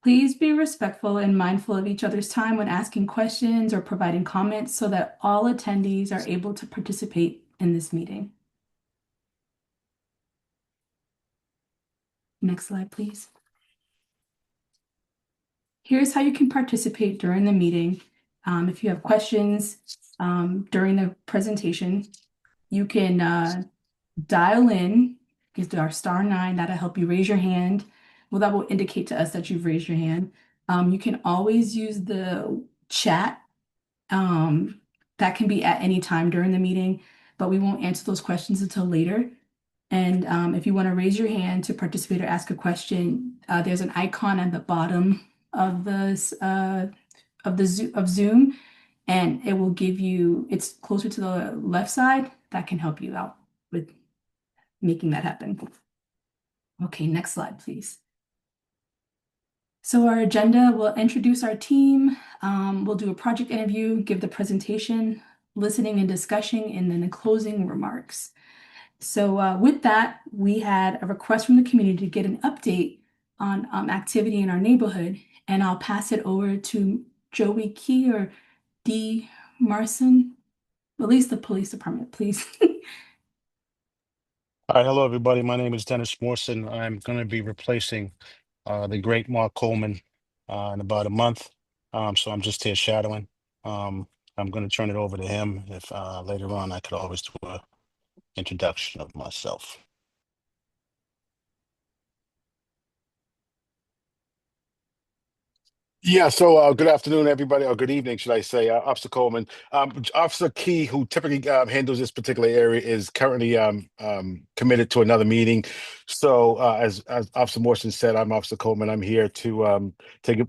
Please be respectful and mindful of each other's time when asking questions or providing comments so that all attendees are able to participate in this meeting. Next slide, please. Here's how you can participate during the meeting. If you have questions during the presentation, you can dial in, use our *9, that'll help you raise your hand. Well, that will indicate to us that you've raised your hand. You can always use the chat. That can be at any time during the meeting, but we won't answer those questions until later. And if you want to raise your hand to participate or ask a question, there's an icon at the bottom of of Zoom, and it will give you, it's closer to the left side. That can help you out with making that happen. Okay, next slide, please. So our agenda, we'll introduce our team, we'll do a project interview, give the presentation, listening and discussion, and then the closing remarks. So with that, we had a request from the community to get an update on activity in our neighborhood, and I'll pass it over to Joey Key or D. Marson, at least the police department, please. All right, hello everybody. My name is Dennis Morrison. I'm going to be replacing the great Mark Coleman in about a month. So I'm just here shadowing. I'm going to turn it over to him. If later on I could always do an introduction of myself. Yeah, so good afternoon, everybody, or good evening, should I say, Officer Coleman. Officer Key, who typically handles this particular area, is currently committed to another meeting. So as Officer Morrison said, I'm Officer Coleman. I'm here to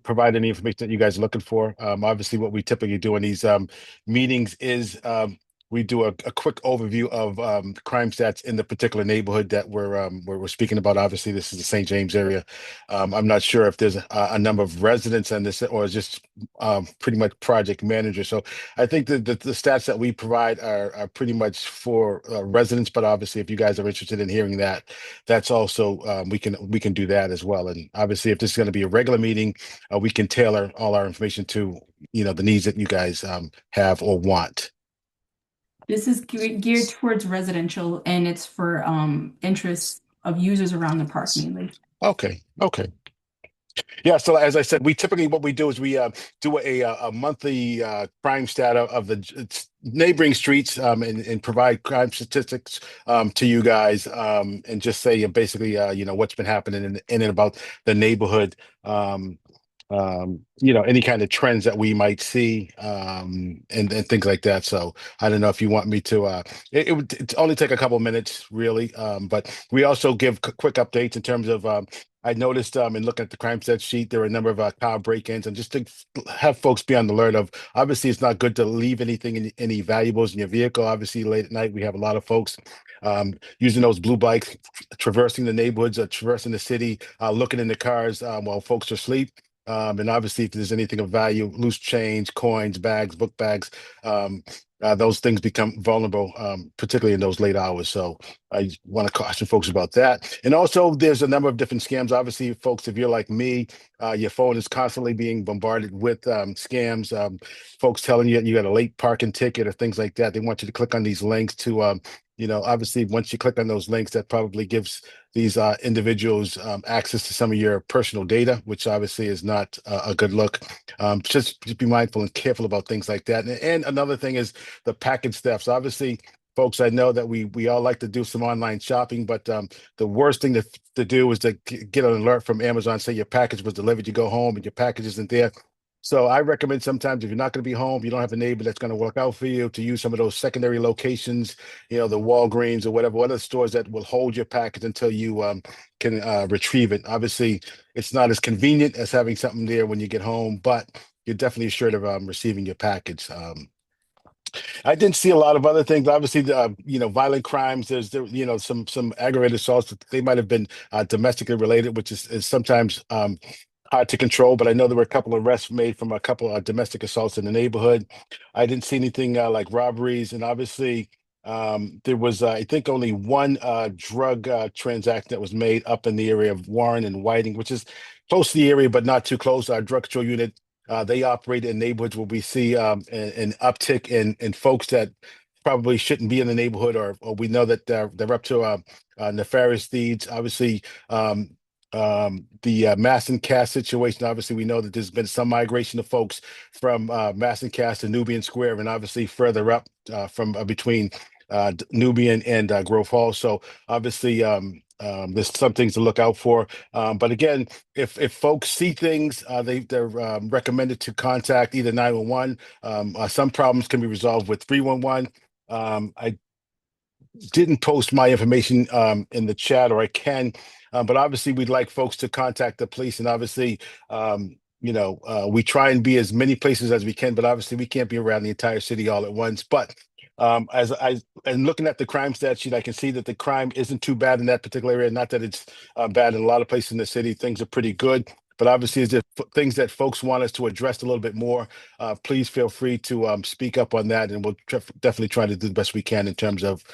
provide any information that you guys are looking for. Obviously, what we typically do in these meetings is we do a quick overview of crime stats in the particular neighborhood that we're speaking about. Obviously, this is the St. James area. I'm not sure if there's a number of residents on this or just pretty much project manager. So I think that the stats that we provide are pretty much for residents, but obviously if you guys are interested in hearing that, that's also we can do that as well. And obviously if this is going to be a regular meeting, we can tailor all our information to the needs that you guys have or want. This is geared towards residential, and it's for interests of users around the park mainly. Okay. Yeah, so as I said, we typically what we do is we do a monthly crime stat of the neighboring streets and provide crime statistics to you guys and just say basically what's been happening in and about the neighborhood. Any kind of trends that we might see and things like that. So I don't know if you want me to it would only take a couple minutes really, but we also give quick updates in terms of I noticed in looking at the crime stat sheet, there are a number of car break-ins, and just to have folks be on the alert of, obviously it's not good to leave any valuables in your vehicle. Obviously late at night, we have a lot of folks using those blue bikes, traversing the neighborhoods, traversing the city, looking in the cars while folks are asleep. And obviously, if there's anything of value, loose change, coins, bags, book bags, those things become vulnerable, particularly in those late hours. So I want to caution folks about that. And also, there's a number of different scams. Obviously, folks, if you're like me, your phone is constantly being bombarded with scams. Folks telling you you got a late parking ticket or things like that. They want you to click on these links to obviously once you click on those links, that probably gives these individuals access to some of your personal data, which obviously is not a good look. Just be mindful and careful about things like that. And another thing is the package thefts. Obviously, folks, I know that we all like to do some online shopping, but the worst thing to do is to get an alert from Amazon, say your package was delivered, you go home and your package isn't there. So I recommend sometimes if you're not going to be home, you don't have a neighbor that's going to work out for you, to use some of those secondary locations, the Walgreens or whatever other stores that will hold your package until you can retrieve it. Obviously, it's not as convenient as having something there when you get home, but you're definitely assured of receiving your package. I didn't see a lot of other things. Obviously, violent crimes. There's some aggravated assaults. They might have been domestically related, which is sometimes hard to control. But I know there were a couple of arrests made from a couple of domestic assaults in the neighborhood. I didn't see anything like robberies, and obviously, There was, I think, only one drug transaction that was made up in the area of Warren and Whiting, which is close to the area, but not too close. Our drug control unit, they operate in neighborhoods where we see an uptick in folks that probably shouldn't be in the neighborhood, or we know that they're up to nefarious deeds. Obviously, the Mass and Cass situation, obviously, we know that there's been some migration of folks from Mass and Cass to Nubian Square, and obviously further up from between Nubian and Grove Hall. So obviously, there's some things to look out for. But again, if folks see things, they're recommended to contact either 911. Some problems can be resolved with 311. I didn't post my information in the chat, or I can, but obviously we'd like folks to contact the police, and obviously, we try and be as many places as we can, but obviously we can't be around the entire city all at once. But as I and looking at the crime stat sheet, I can see that the crime isn't too bad in that particular area. Not that it's bad in a lot of places in the city. Things are pretty good. But obviously, is there things that folks want us to address a little bit more? Please feel free to speak up on that, and we'll definitely try to do the best we can in terms of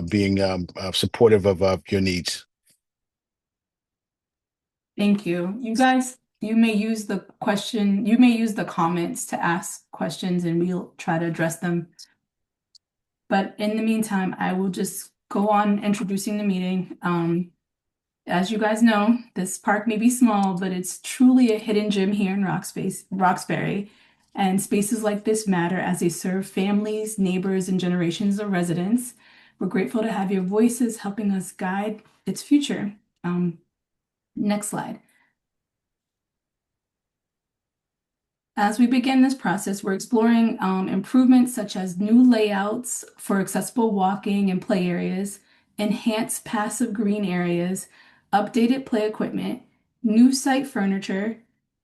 being supportive of your needs. Thank you. You guys, you may use the comments to ask questions and we'll try to address them. But in the meantime, I will just go on introducing the meeting. As you guys know, this park may be small, but it's truly a hidden gem here in Roxbury. And spaces like this matter as they serve families, neighbors, and generations of residents. We're grateful to have your voices helping us guide its future. Next slide. As we begin this process, we're exploring improvements such as new layouts for accessible walking and play areas, enhanced passive green areas, updated play equipment, new site furniture,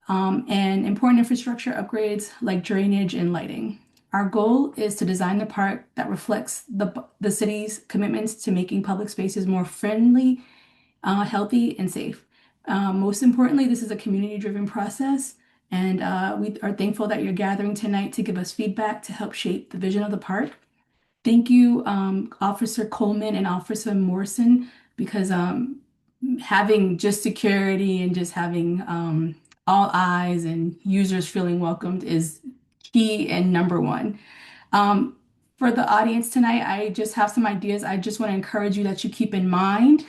and important infrastructure upgrades like drainage and lighting. Our goal is to design the park that reflects the city's commitments to making public spaces more friendly, healthy, and safe. Most importantly, this is a community-driven process, and we are thankful that you're gathering tonight to give us feedback to help shape the vision of the park. Thank you, Officer Coleman and Officer Morrison, because having just security and just having all eyes and users feeling welcomed is key and number one. For the audience tonight, I just have some ideas I just want to encourage you that you keep in mind.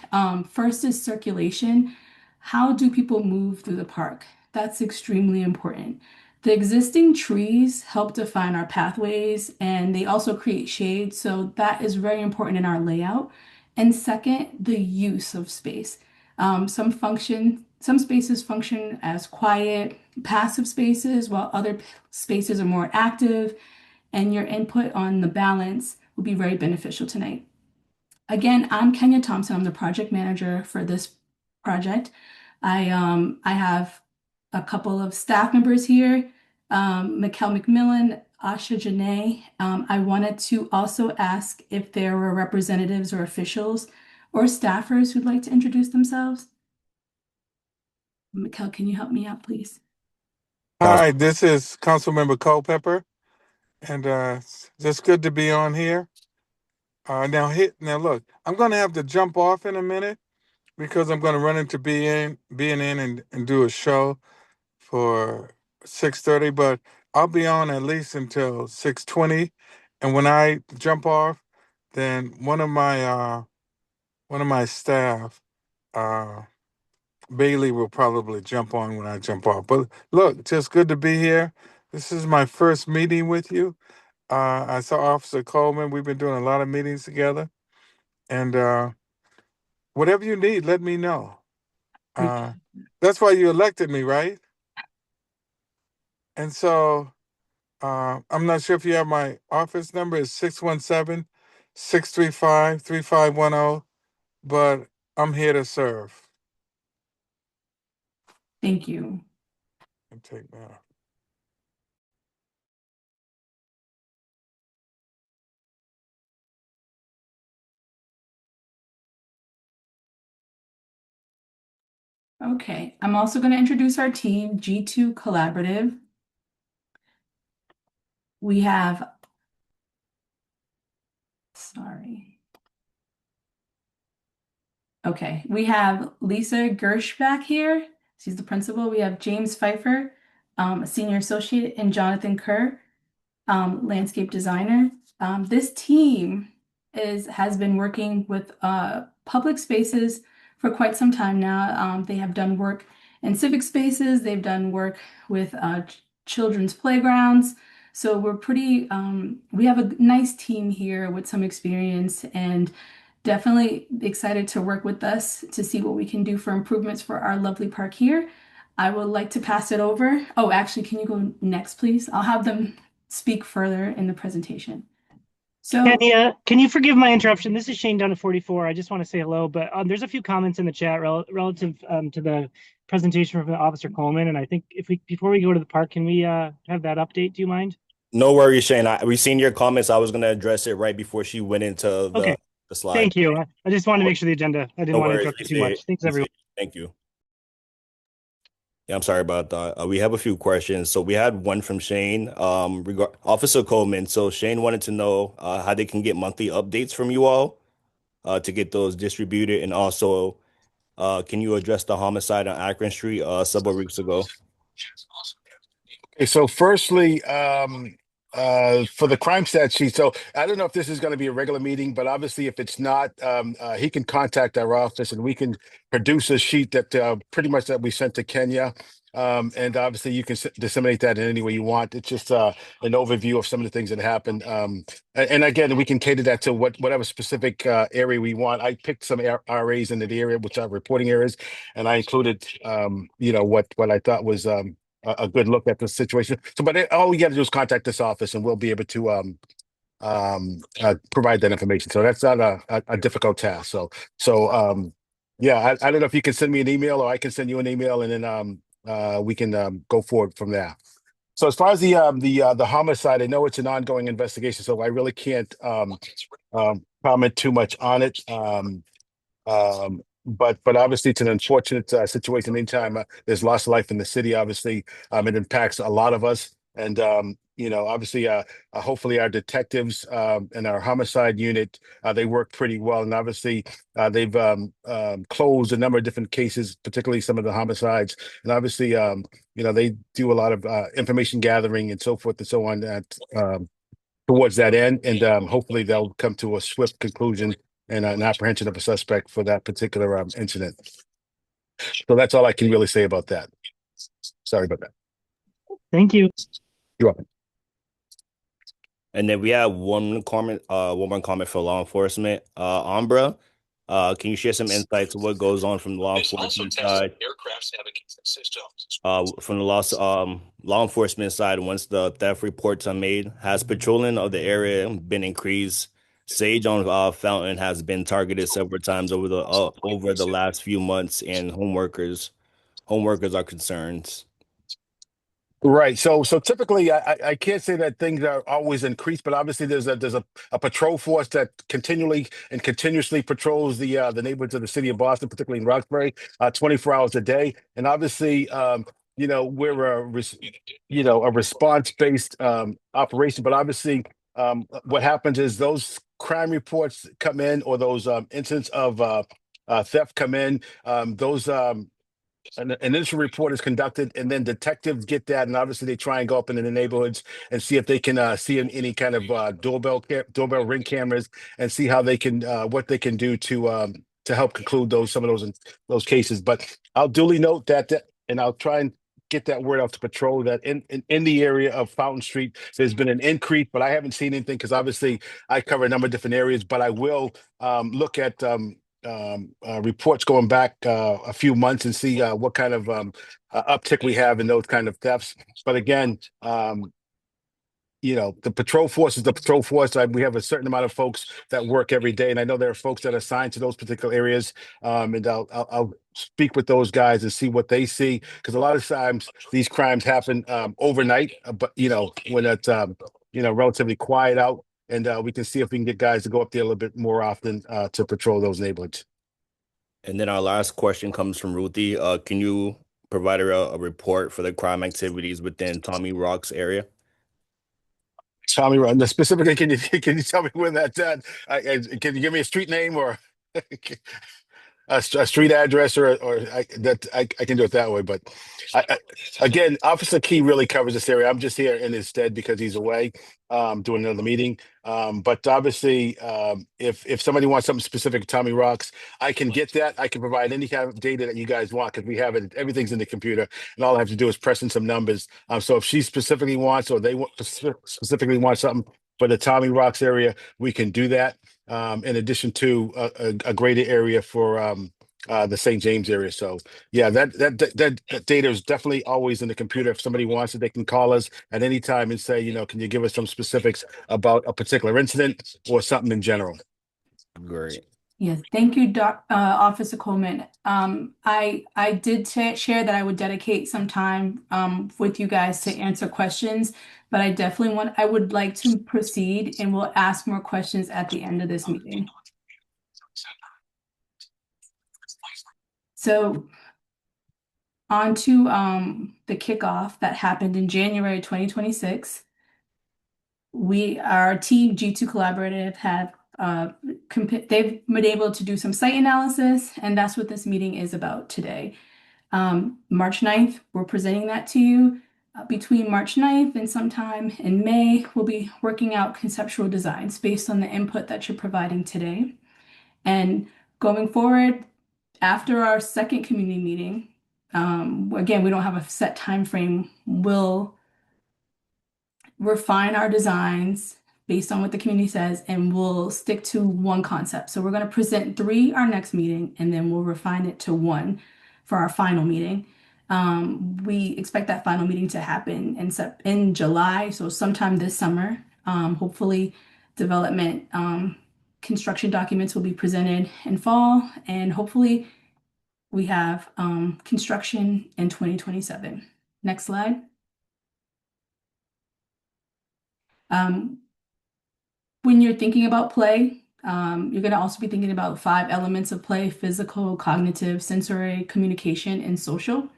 First is circulation. How do people move through the park? That's extremely important. The existing trees help define our pathways and they also create shade, so that is very important in our layout. And second, the use of space. Some spaces function as quiet, passive spaces, while other spaces are more active, and your input on the balance will be very beneficial tonight. Again, I'm Kenya Thompson. I'm the project manager for this project. I have a couple of staff members here, Mikkel McMillan, Asha Janae. I wanted to also ask if there were representatives or officials or staffers who'd like to introduce themselves. Mikkel, can you help me out, please? Hi, this is Councilmember Culpepper, and it's just good to be on here. Now look, I'm going to have to jump off in a minute because I'm going to run into BNN and do a show for 6:30, but I'll be on at least until 6:20, and when I jump off, then one of my staff, uh, Bailey, will probably jump on when I jump off. But look, just good to be here. This is my first meeting with you. I saw Officer Coleman. We've been doing a lot of meetings together. And whatever you need, let me know. That's why you elected me, right? And so I'm not sure if you have my office number. It's 617-635-3510. But I'm here to serve. Thank you. And take that. Okay, I'm also going to introduce our team, G2 Collaborative. We have Sorry. Okay, we have Lisa Gersh back here. She's the principal. We have James Pfeiffer, a senior associate, and Jonathan Kerr, landscape designer. This team has been working with public spaces for quite some time now. They have done work in civic spaces. They've done work with children's playgrounds. So we're we have a nice team here with some experience and definitely excited to work with us to see what we can do for improvements for our lovely park here. I would like to pass it over. Oh, actually, can you go next, please? I'll have them speak further in the presentation. So, Kenya, can you forgive my interruption? This is Shane down at 44. I just want to say hello, but there's a few comments in the chat relative to the presentation from Officer Coleman, and I think before we go to the park, can we have that update? Do you mind? No worries, Shane. We seen your comments. I was gonna address it right before she went into Okay, the slide. thank you. I just wanted to make sure the agenda. I didn't No want to worries. interrupt you too much. Thanks, everyone. Thank you. Yeah, I'm sorry about that. We have a few questions. So we had one from Shane, Officer Coleman. So Shane wanted to know how they can get monthly updates from you all to get those distributed, and also can you address the homicide on Akron Street several weeks ago? Okay, so firstly, for the crime stat sheet, so I don't know if this is going to be a regular meeting, but obviously if it's not, he can contact our office and we can produce a sheet that pretty much that we sent to Kenya. And obviously you can disseminate that in any way you want. It's just an overview of some of the things that happened. And again, we can cater that to whatever specific area we want. I picked some RAs into the area, which are reporting areas, and I included, what I thought was a good look at the situation. So, but all we got to do is contact this office, and we'll be able to provide that information. So that's not a difficult task. So yeah, I don't know if you can send me an email, or I can send you an email, and then we can go forward from there. So as far as the homicide, I know it's an ongoing investigation, so I really can't comment too much on it. But obviously it's an unfortunate situation. Anytime there's lost life in the city, obviously it impacts a lot of us. And obviously hopefully our detectives and our homicide unit, they work pretty well. And obviously they've closed a number of different cases, particularly some of the homicides. And obviously they do a lot of information gathering and so forth and so on towards that end. And hopefully they'll come to a swift conclusion and an apprehension of a suspect for that particular incident. So that's all I can really say about that. Sorry about that. Thank you. You're welcome. And then we have one more comment for law enforcement. Ambra, can you share some insights of what goes on from the law enforcement side? From the law enforcement side, once the theft reports are made, has patrolling of the area been increased? Sage on Fountain has been targeted several times over the last few months, and home workers are concerned. Right. So typically I can't say that things are always increased, but obviously there's a patrol force that continuously patrols the neighborhoods of the city of Boston, particularly in Roxbury, 24 hours a day. And obviously we're a response-based operation, but obviously what happens is those crime reports come in, or those incidents of theft come in, those an initial report is conducted, and then detectives get that, and obviously they try and go up into the neighborhoods and see if they can see any kind of doorbell ring cameras, and see how they can what they can do to help conclude some of those cases. But I'll duly note that, and I'll try and get that word out to patrol that in the area of Fountain Street, there's been an increase, but I haven't seen anything because obviously I cover a number of different areas. But I will look at reports going back a few months and see what kind of uptick we have in those kind of thefts. But again, the patrol force is the patrol force. We have a certain amount of folks that work every day, and I know there are folks that are assigned to those particular areas. And I'll speak with those guys and see what they see, because a lot of times these crimes happen overnight. But when it's relatively quiet out, and we can see if we can get guys to go up there a little bit more often to patrol those neighborhoods. And then our last question comes from Ruthie. Can you provide a report for the crime activities within Tommy Rock's area? Tommy Run. Specifically, can you tell me when that's at? Can you give me a street name or a street address or I can do it that way. But I, again, Officer Key really covers this area. I'm just here in his stead because he's away doing another meeting. But obviously, if somebody wants something specific, Tommy Rocks, I can get that. I can provide any kind of data that you guys want because we have it. Everything's in the computer, and all I have to do is press in some numbers. So if she specifically wants, or they specifically want something for the Tommy Rocks area, we can do that in addition to a greater area for the St. James area. So yeah, that data is definitely always in the computer. If somebody wants it, they can call us at any time and say, can you give us some specifics about a particular incident or something in general? Great. Yes, thank you, Officer Coleman. I did share that I would dedicate some time with you guys to answer questions, but I would like to proceed and we'll ask more questions at the end of this meeting. So on to the kickoff that happened in January 2026. Our team G2 Collaborative have they've been able to do some site analysis, and that's what this meeting is about today. March 9th, we're presenting that to you. Between March 9th and sometime in May, we'll be working out conceptual designs based on the input that you're providing today. And going forward, after our second community meeting, again, we don't have a set time frame, we'll refine our designs based on what the community says, and we'll stick to one concept. So we're going to present 3 our next meeting, and then we'll refine it to 1 for our final meeting. We expect that final meeting to happen in July, so sometime this summer. Hopefully, development construction documents will be presented in fall, and hopefully we have construction in 2027. Next slide. When you're thinking about play, you're going to also be thinking about 5 elements of play: physical, cognitive, sensory, communication, and social.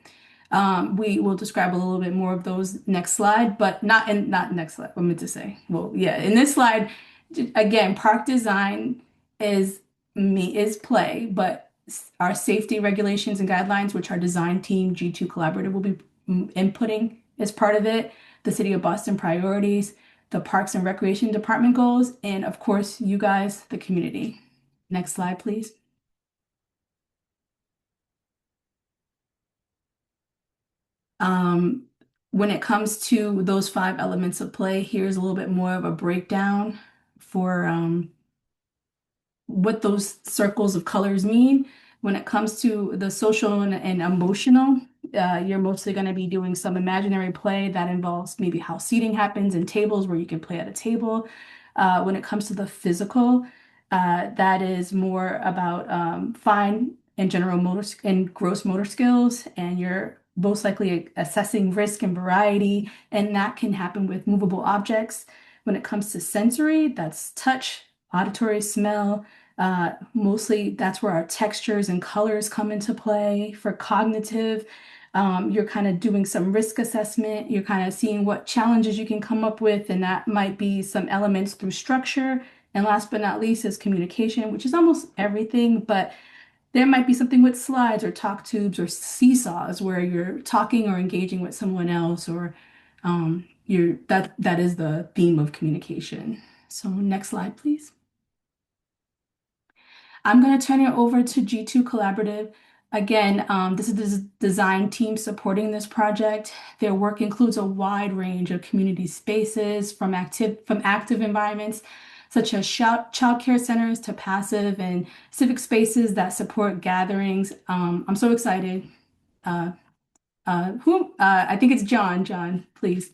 We will describe a little bit more of those next slide, but not next slide. I meant to say, well, yeah, in this slide, again, park design is play, but our safety regulations and guidelines, which our design team G2 Collaborative will be inputting as part of it, the City of Boston priorities, the Parks and Recreation Department goals, and of course, you guys, the community. Next slide, please. When it comes to those 5 elements of play, here's a little bit more of a breakdown for what those circles of colors mean. When it comes to the social and emotional, you're mostly going to be doing some imaginary play that involves maybe how seating happens and tables where you can play at a table. When it comes to the physical, that is more about fine and general motor and gross motor skills, and you're most likely assessing risk and variety, and that can happen with movable objects. When it comes to sensory, that's touch, auditory, smell. Mostly that's where our textures and colors come into play. For cognitive, you're kind of doing some risk assessment. You're kind of seeing what challenges you can come up with, and that might be some elements through structure. And last but not least is communication, which is almost everything, but there might be something with slides or talk tubes or seesaws where you're talking or engaging with someone else, or that is the theme of communication. So next slide, please. I'm going to turn it over to G2 Collaborative. Again, this is the design team supporting this project. Their work includes a wide range of community spaces from active environments such as child care centers to passive and civic spaces that support gatherings. I'm so excited. I think it's John. John, please.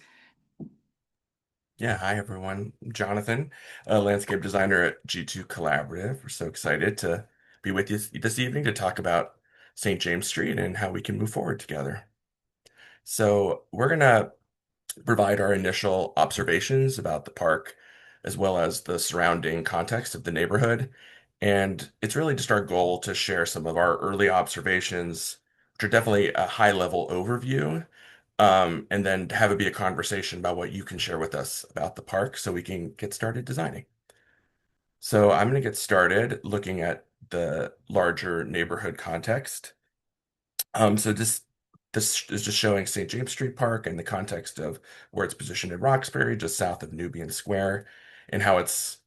Yeah, hi everyone. Jonathan, a landscape designer at G2 Collaborative. We're so excited to be with you this evening to talk about St. James Street and how we can move forward together. So, we're going to provide our initial observations about the park as well as the surrounding context of the neighborhood. And it's really just our goal to share some of our early observations, which are definitely a high level overview, and then have it be a conversation about what you can share with us about the park so we can get started designing. So I'm going to get started looking at the larger neighborhood context. So this is just showing St. James Street Park in the context of where it's positioned in Roxbury, just south of Nubian Square, and how it's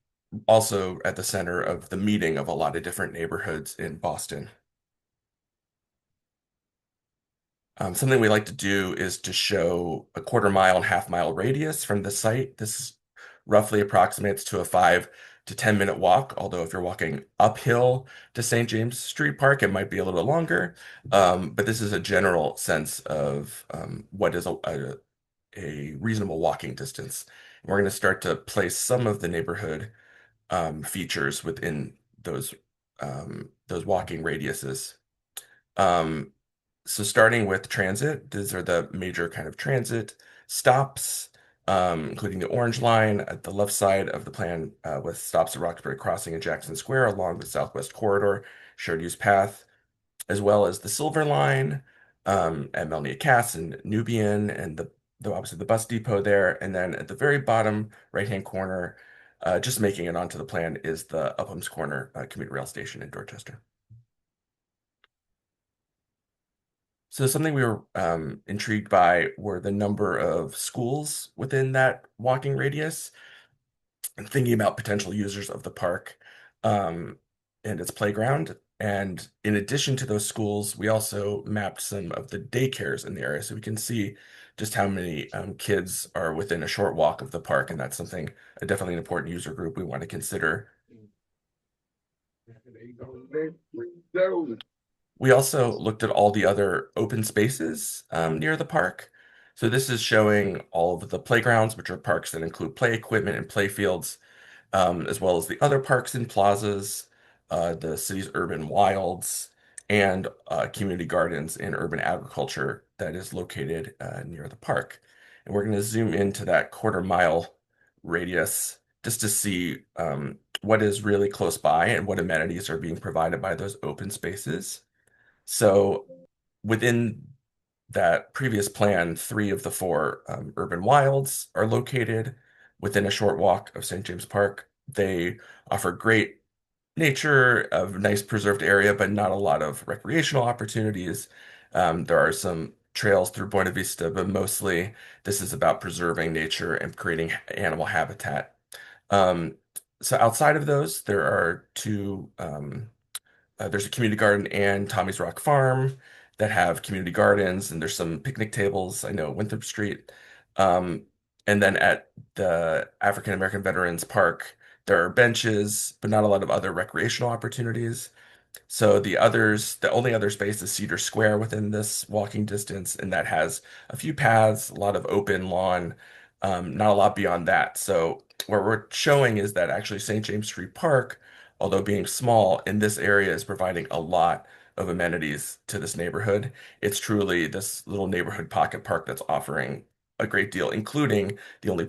also at the center of the meeting of a lot of different neighborhoods in Boston. Something we like to do is to show a quarter mile and half mile radius from the site. This roughly approximates to a 5 to 10 minute walk, although if you're walking uphill to St. James Street Park, it might be a little longer. But this is a general sense of what is a reasonable walking distance. We're going to start to place some of the neighborhood features within those walking radiuses. Um, so starting with transit, these are the major kind of transit stops, including the Orange Line at the left side of the plan with stops at Roxbury Crossing and Jackson Square along the Southwest Corridor, shared use path, as well as the Silver Line at Melnia Cass and Nubian and obviously the bus depot there. And then at the very bottom right-hand corner, just making it onto the plan is the Upham's Corner commuter rail station in Dorchester. So something we were intrigued by were the number of schools within that walking radius and thinking about potential users of the park and its playground. And in addition to those schools, we also mapped some of the daycares in the area so we can see just how many kids are within a short walk of the park. And that's something, definitely an important user group we want to consider. We also looked at all the other open spaces near the park. So this is showing all of the playgrounds, which are parks that include play equipment and play fields, as well as the other parks and plazas, the city's urban wilds, and community gardens and urban agriculture that is located near the park. And we're going to zoom into that quarter mile radius just to see what is really close by and what amenities are being provided by those open spaces. So within that previous plan, 3 of the 4 urban wilds are located within a short walk of St. James Park. They offer great nature, a nice preserved area, but not a lot of recreational opportunities. There are some trails through Buena Vista, but mostly this is about preserving nature and creating animal habitat. Um, so outside of those, there are there's a community garden and Tommy's Rock Farm that have community gardens, and there's some picnic tables. I know Winthrop Street. Um, and then at the African American Veterans Park, there are benches, but not a lot of other recreational opportunities. So the only other space is Cedar Square within this walking distance, and that has a few paths, a lot of open lawn, not a lot beyond that. So what we're showing is that actually St. James Street Park, although being small in this area, is providing a lot of amenities to this neighborhood. It's truly this little neighborhood pocket park that's offering a great deal, including the only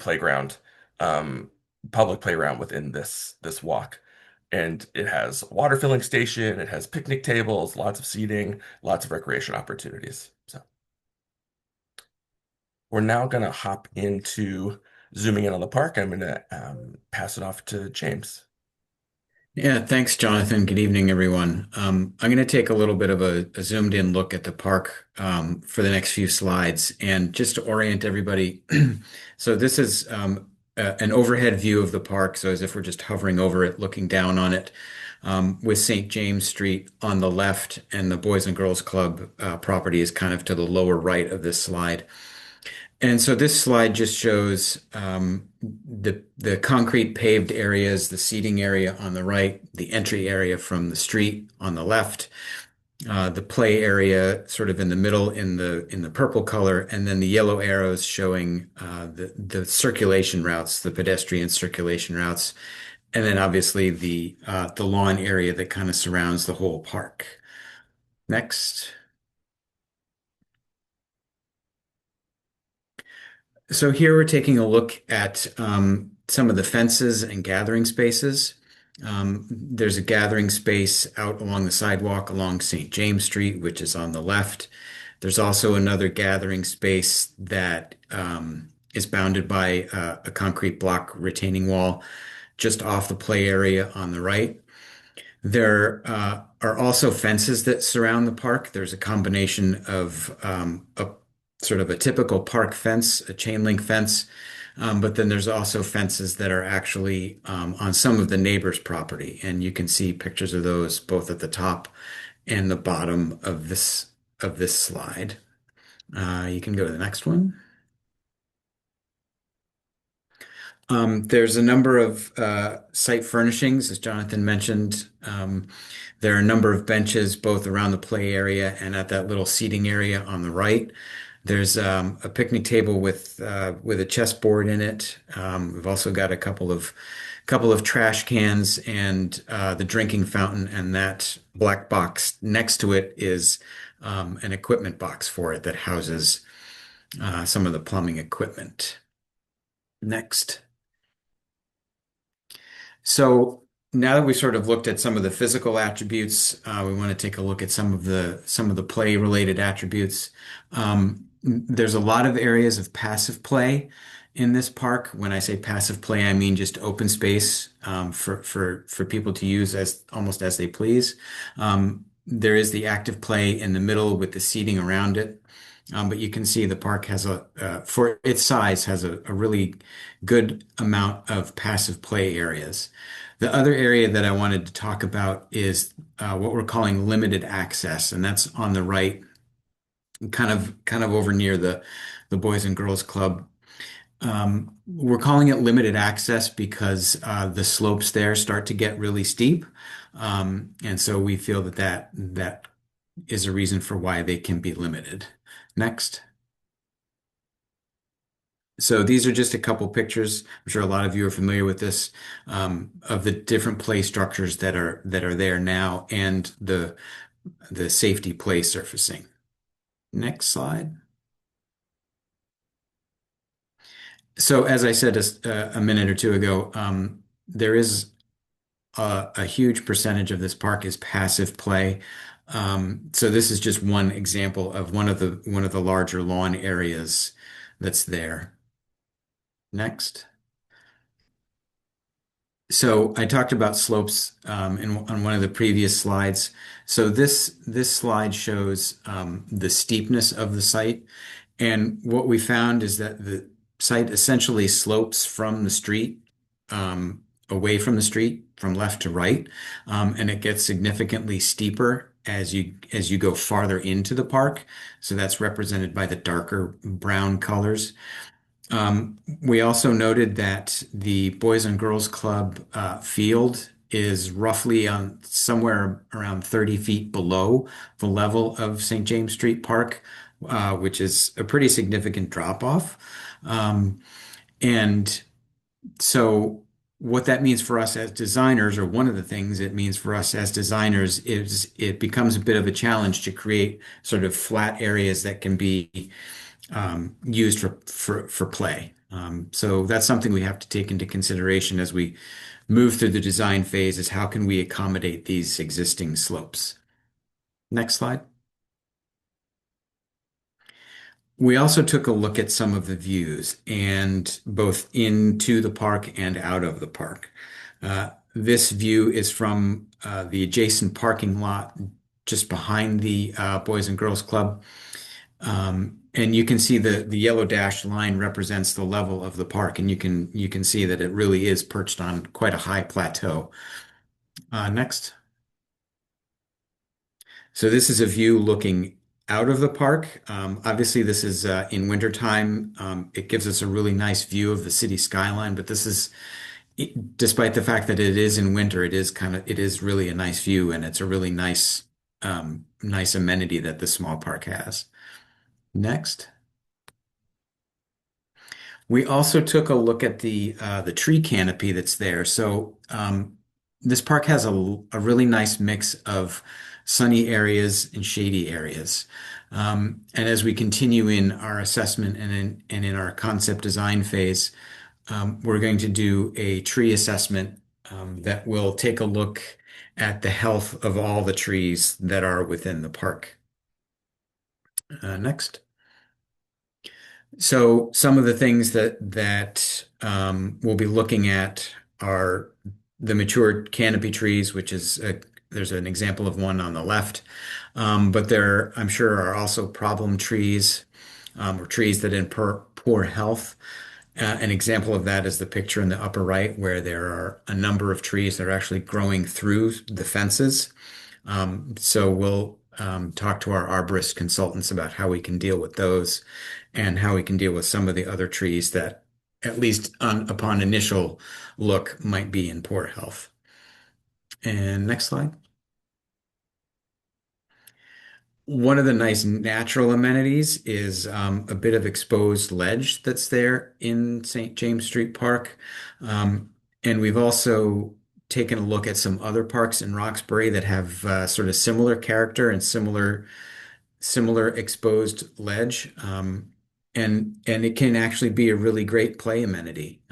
um, public playground within this walk. And it has water filling station, it has picnic tables, lots of seating, lots of recreation opportunities. So we're now going to hop into zooming in on the park. I'm going to pass it off to James. Yeah, thanks, Jonathan. Good evening, everyone. I'm going to take a little bit of a zoomed in look at the park for the next few slides. And just to orient everybody, so this is an overhead view of the park. So as if we're just hovering over it, looking down on it, with St. James Street on the left and the Boys and Girls Club property is kind of to the lower right of this slide. And so this slide just shows the concrete paved areas, the seating area on the right, the entry area from the street on the left, the play area sort of in the middle in the purple color, and then the yellow arrows showing the circulation routes, the pedestrian circulation routes, and then obviously the lawn area that kind of surrounds the whole park. Next. So here we're taking a look at some of the fences and gathering spaces. There's a gathering space out along the sidewalk along St. James Street, which is on the left. There's also another gathering space that is bounded by a concrete block retaining wall just off the play area on the right. There are also fences that surround the park. There's a combination of a sort of a typical park fence, a chain link fence, but then there's also fences that are actually on some of the neighbors' property, and you can see pictures of those both at the top and the bottom of this slide. You can go to the next one. There's a number of site furnishings, as Jonathan mentioned. There are a number of benches both around the play area and at that little seating area on the right. There's a picnic table with a chessboard in it. We've also got a couple of trash cans and the drinking fountain, and that black box next to it is an equipment box for it that houses some of the plumbing equipment. Next. So now that we've sort of looked at some of the physical attributes, we want to take a look at some of the play related attributes. There's a lot of areas of passive play in this park. When I say passive play, I mean just open space for people to use as almost as they please. There is the active play in the middle with the seating around it. But you can see the park has for its size, has a really good amount of passive play areas. The other area that I wanted to talk about is what we're calling limited access, and that's on the right, kind of over near the Boys and Girls Club. We're calling it limited access because the slopes there start to get really steep, and so we feel that is a reason for why they can be limited. Next. So these are just a couple pictures. I'm sure a lot of you are familiar with this, of the different play structures that are there now and the safety play surfacing. Next slide. So as I said a minute or two ago, there is a huge percentage of this park is passive play. So this is just one example of one of the larger lawn areas that's there. Next. So I talked about slopes on one of the previous slides. So this slide shows the steepness of the site, and what we found is that the site essentially slopes from the street, away from the street, from left to right, and it gets significantly steeper as you go farther into the park. So that's represented by the darker brown colors. We also noted that the Boys and Girls Club field is roughly on somewhere around 30 feet below the level of St. James Street Park, which is a pretty significant drop off. And so what that means for us as designers, or one of the things it means for us as designers, is it becomes a bit of a challenge to create sort of flat areas that can be used for play. So that's something we have to take into consideration as we move through the design phase, is how can we accommodate these existing slopes? Next slide. We also took a look at some of the views, and both into the park and out of the park. This view is from the adjacent parking lot just behind the Boys and Girls Club. And you can see the yellow dashed line represents the level of the park, and you can see that it really is perched on quite a high plateau. Next. So this is a view looking out of the park. Obviously, this is in wintertime. It gives us a really nice view of the city skyline, but this is, despite the fact that it is in winter, it is really a nice view, and it's a really nice amenity that this small park has. Next. We also took a look at the tree canopy that's there. So this park has a really nice mix of sunny areas and shady areas. And as we continue in our assessment and in our concept design phase, we're going to do a tree assessment that will take a look at the health of all the trees that are within the park. Next. So some of the things that we'll be looking at are the mature canopy trees, which is there's an example of one on the left. But there, I'm sure, are also problem trees or trees that are in poor health. An example of that is the picture in the upper right, where there are a number of trees that are actually growing through the fences. So we'll talk to our arborist consultants about how we can deal with those and how we can deal with some of the other trees that, at least upon initial look, might be in poor health. And next slide. One of the nice natural amenities is a bit of exposed ledge that's there in St. James Street Park. And we've also taken a look at some other parks in Roxbury that have sort of similar character and similar exposed ledge. And it can actually be a really great play amenity.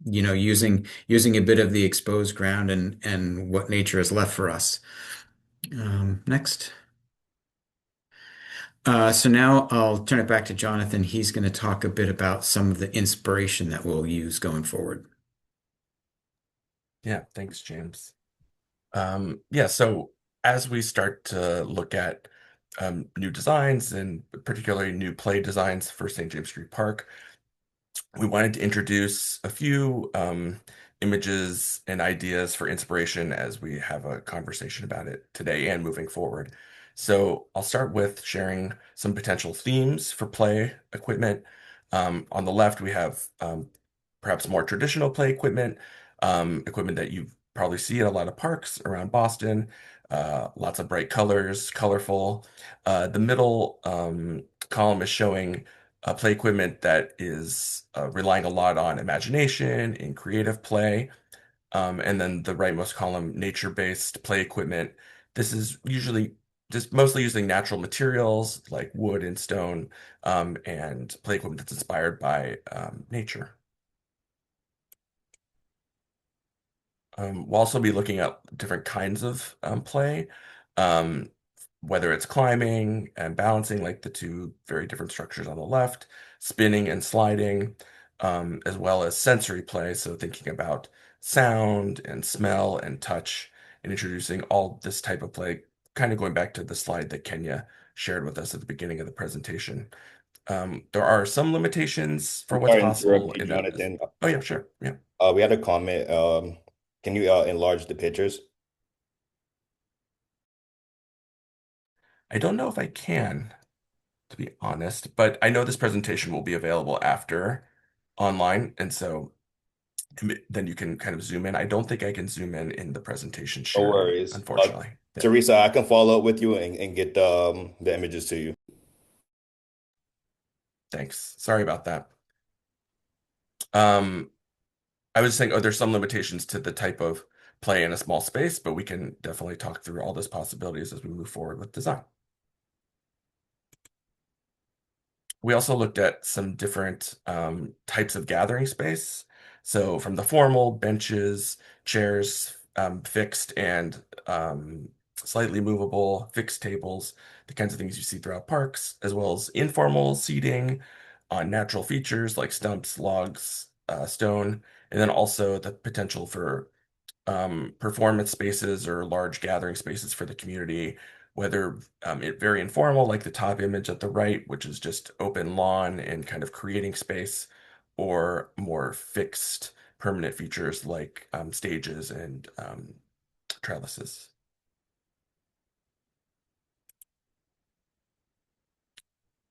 Using a bit of the exposed ground and what nature has left for us. Next. So now I'll turn it back to Jonathan. He's going to talk a bit about some of the inspiration that we'll use going forward. Yeah, thanks, James. Yeah, so as we start to look at new designs and particularly new play designs for St. James Street Park, we wanted to introduce a few images and ideas for inspiration as we have a conversation about it today and moving forward. So I'll start with sharing some potential themes for play equipment. On the left, we have perhaps more traditional play equipment, equipment that you probably see at a lot of parks around Boston. Lots of bright colors, colorful. The middle column is showing play equipment that is relying a lot on imagination and creative play. And then the rightmost column, nature-based play equipment. This is usually just mostly using natural materials like wood and stone, and play equipment that's inspired by nature. We'll also be looking at different kinds of play, um, whether it's climbing and balancing, like the two very different structures on the left, spinning and sliding, as well as sensory play. So thinking about sound and smell and touch and introducing all this type of play, kind of going back to the slide that Kenya shared with us at the beginning of the presentation. There are some limitations for what's Sorry to possible interrupt you, in that. Jonathan. Oh yeah, sure. Yeah. We had a comment. Can you enlarge the pictures? I don't know if I can, to be honest, but I know this presentation will be available after online, and so then you can kind of zoom in. I don't think I can zoom in the presentation No sharing, worries. unfortunately. Yeah, Teresa, I can follow up with you and get the images to you. thanks. Sorry about that. Um, I was saying, oh, there's some limitations to the type of play in a small space, but we can definitely talk through all those possibilities as we move forward with design. We also looked at some different types of gathering space. So from the formal benches, chairs, fixed and slightly movable, fixed tables, the kinds of things you see throughout parks, as well as informal seating on natural features like stumps, logs, stone, and then also the potential for performance spaces or large gathering spaces for the community, whether it very informal, like the top image at the right, which is just open lawn and kind of creating space, or more fixed permanent features like stages and trellises.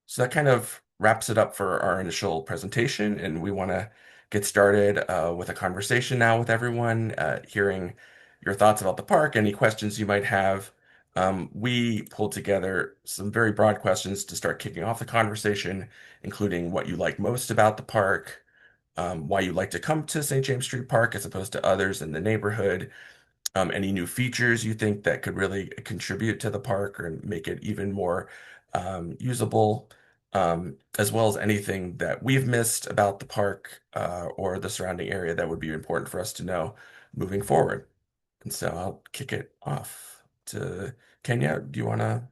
So that kind of wraps it up for our initial presentation, and we want to get started with a conversation now with everyone, hearing your thoughts about the park, any questions you might have. We pulled together some very broad questions to start kicking off the conversation, including what you like most about the park, why you like to come to St. James Street Park as opposed to others in the neighborhood, any new features you think that could really contribute to the park or make it even more usable, as well as anything that we've missed about the park or the surrounding area that would be important for us to know moving forward. And so I'll kick it off to Kenya. Do you want to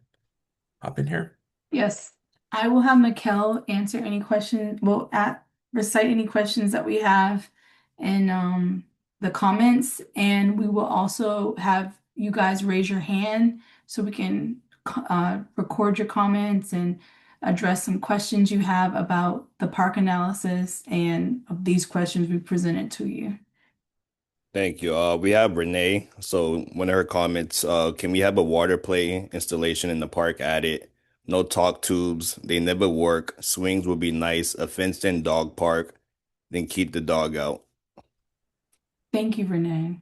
hop in here? Yes, I will have Mikkel answer any questions, well, recite any questions that we have in the comments, and we will also have you guys raise your hand so we can record your comments and address some questions you have about the park analysis and of these questions we presented to you. Thank you. We have Renee. So one of her comments, can we have a water play installation in the park added? No talk tubes. They never work. Swings would be nice. A fenced-in dog park. Then keep the dog out. Thank you, Renee.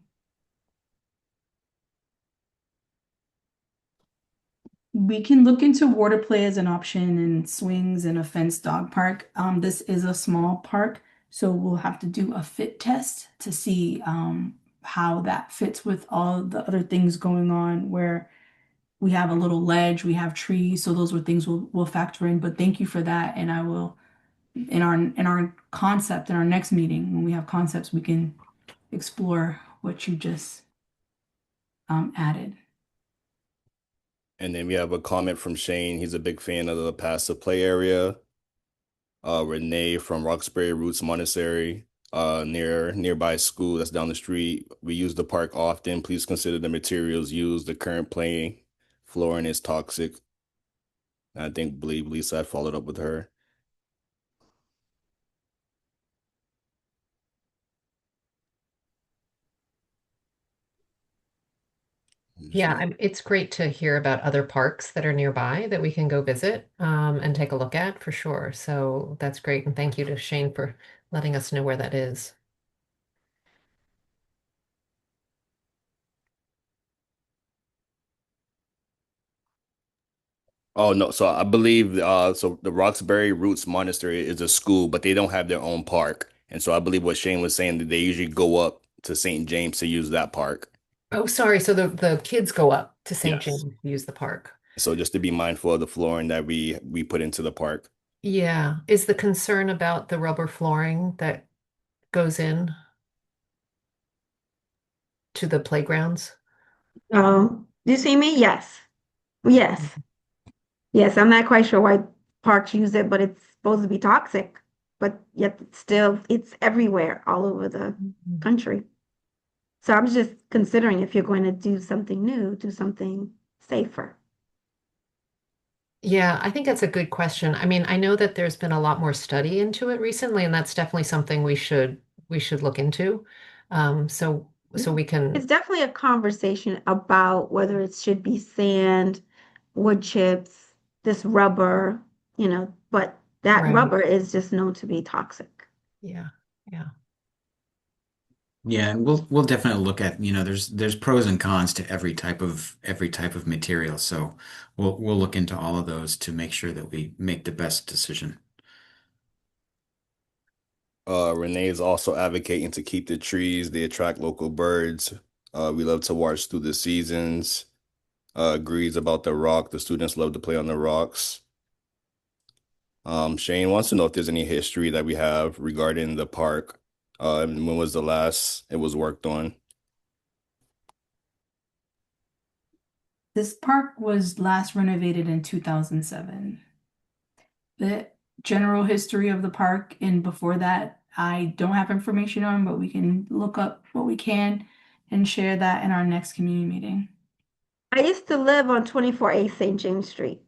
We can look into water play as an option and swings and a fenced dog park. This is a small park, so we'll have to do a fit test to see how that fits with all the other things going on where we have a little ledge, we have trees, so those are things we'll factor in. But thank you for that, and I will in our concept in our next meeting when we have concepts, we can explore what you just added. And then we have a comment from Shane. He's a big fan of the passive play area. Renee from Roxbury Roots Monastery, nearby school that's down the street. We use the park often. Please consider the materials used. The current playing flooring is toxic. I think believe Lisa had followed up with her. Yeah, it's great to hear about other parks that are nearby that we can go visit and take a look at for sure. So that's great. And thank you to Shane for letting us know where that is. Oh no, so I believe so the Roxbury Roots Monastery is a school, but they don't have their own park. And so I believe what Shane was saying that they usually go up to St. James to use that park. Oh, sorry. So the kids go up to St. Yes. James to use the park. So just to be mindful of the flooring that we put into the park. Yeah. Is the concern about the rubber flooring that goes in to the playgrounds? You see me? Yes. Yes. Yes. I'm not quite sure why parks use it, but it's supposed to be toxic. But yet it's still it's everywhere all over the Mhm. country. So I'm just considering if you're going to do something new, do something safer. Yeah, I think that's a good question. I mean, I know that there's been a lot more study into it recently, and that's definitely something we should look into. So we It's can, definitely a conversation about whether it should be sand, wood chips, this rubber, but that right. rubber is just known to be toxic. Yeah. Yeah. Yeah, and we'll definitely look at, there's pros and cons to every type of material. So we'll look into all of those to make sure that we make the best decision. Renee is also advocating to keep the trees. They attract local birds. We love to watch through the seasons. Agrees about the rock. The students love to play on the rocks. Shane wants to know if there's any history that we have regarding the park. And when was the last it was worked on? This park was last renovated in 2007. The general history of the park and before that, I don't have information on, but we can look up what we can and share that in our next community meeting. I used to live on 24A St. James Street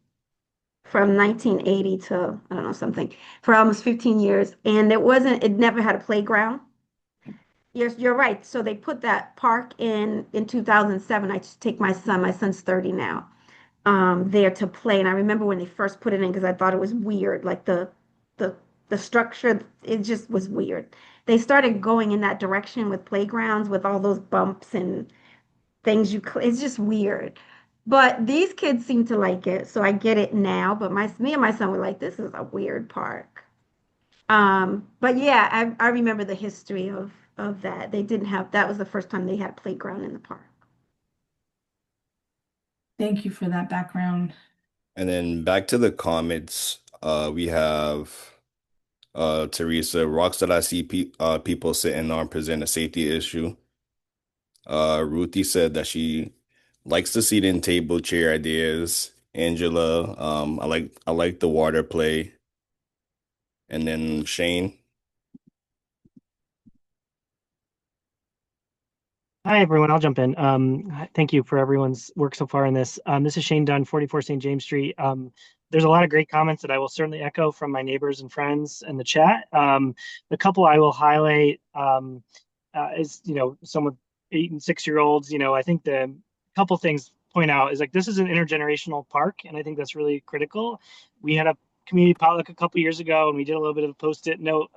from 1980 to, I don't know, something, for almost 15 years. And it never had a playground. Yes, you're right. So they put that park in 2007. I used to take my son's 30 now, there to play. And I remember when they first put it in because I thought it was weird, like the the structure, it just was weird. They started going in that direction with playgrounds with all those bumps and things it's just weird. But these kids seem to like it, so I get it now. But me and my son were like, this is a weird park. But yeah, I remember the history of that. They didn't have that was the first time they had a playground in the park. Thank you for that background. And then back to the comments, we have Teresa, rocks that I see people sitting on present a safety issue. Ruthie said that she likes the seating table chair ideas Angela. I like the water play. And then Shane. Hi, everyone. I'll jump in. Thank you for everyone's work so far in this. This is Shane Dunn, 44 St. James Street. There's a lot of great comments that I will certainly echo from my neighbors and friends in the chat. The couple I will highlight is, some with 8 and 6 year olds. I think the couple things point out is like this is an intergenerational park, and I think that's really critical. We had a community potluck a couple years ago, and we did a little bit of a post-it note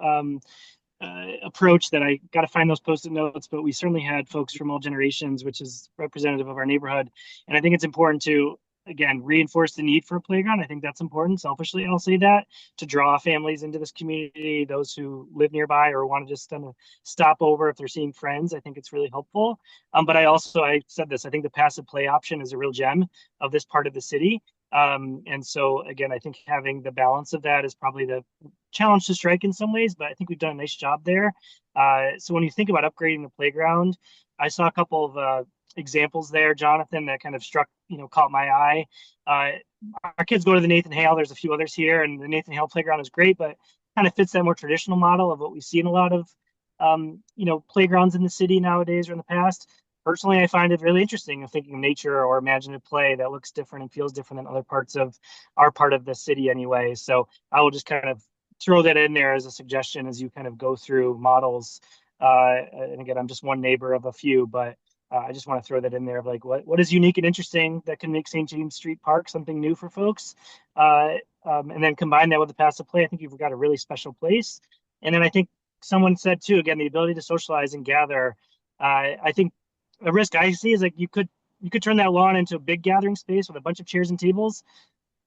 approach that I got to find those post-it notes, but we certainly had folks from all generations, which is representative of our neighborhood. And I think it's important to, again, reinforce the need for a playground. I think that's important. Selfishly, I'll say that to draw families into this community, those who live nearby or want to just kind of stop over if they're seeing friends. I think it's really helpful. But I said this, I think the passive play option is a real gem of this part of the city. And so again, I think having the balance of that is probably the challenge to strike in some ways, but I think we've done a nice job there. So when you think about upgrading the playground, I saw a couple of examples there, Jonathan, that kind of caught my eye. Our kids go to the Nathan Hale. There's a few others here, and the Nathan Hale playground is great, but kind of fits that more traditional model of what we see in a lot of playgrounds in the city nowadays or in the past. Personally, I find it really interesting of thinking of nature or imaginative play that looks different and feels different than other parts of our part of the city anyway. So I will just kind of throw that in there as a suggestion as you kind of go through models. And again, I'm just one neighbor of a few, but I just want to throw that in there of like what is unique and interesting that can make St. James Street Park something new for folks. And then combine that with the passive play. I think you've got a really special place. And then I think someone said too, again, the ability to socialize and gather. I think a risk I see is like you could turn that lawn into a big gathering space with a bunch of chairs and tables.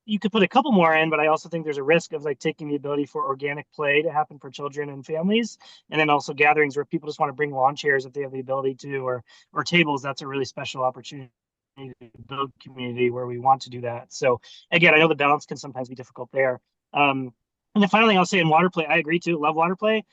You could put a couple more in, but I also think there's a risk of like taking the ability for organic play to happen for children and families, and then also gatherings where people just want to bring lawn chairs if they have the ability to, or tables. That's a really special opportunity to build community where we want to do that. So again, I know the balance can sometimes be difficult there. And then finally, I'll say in water play, I agree too. Love water play.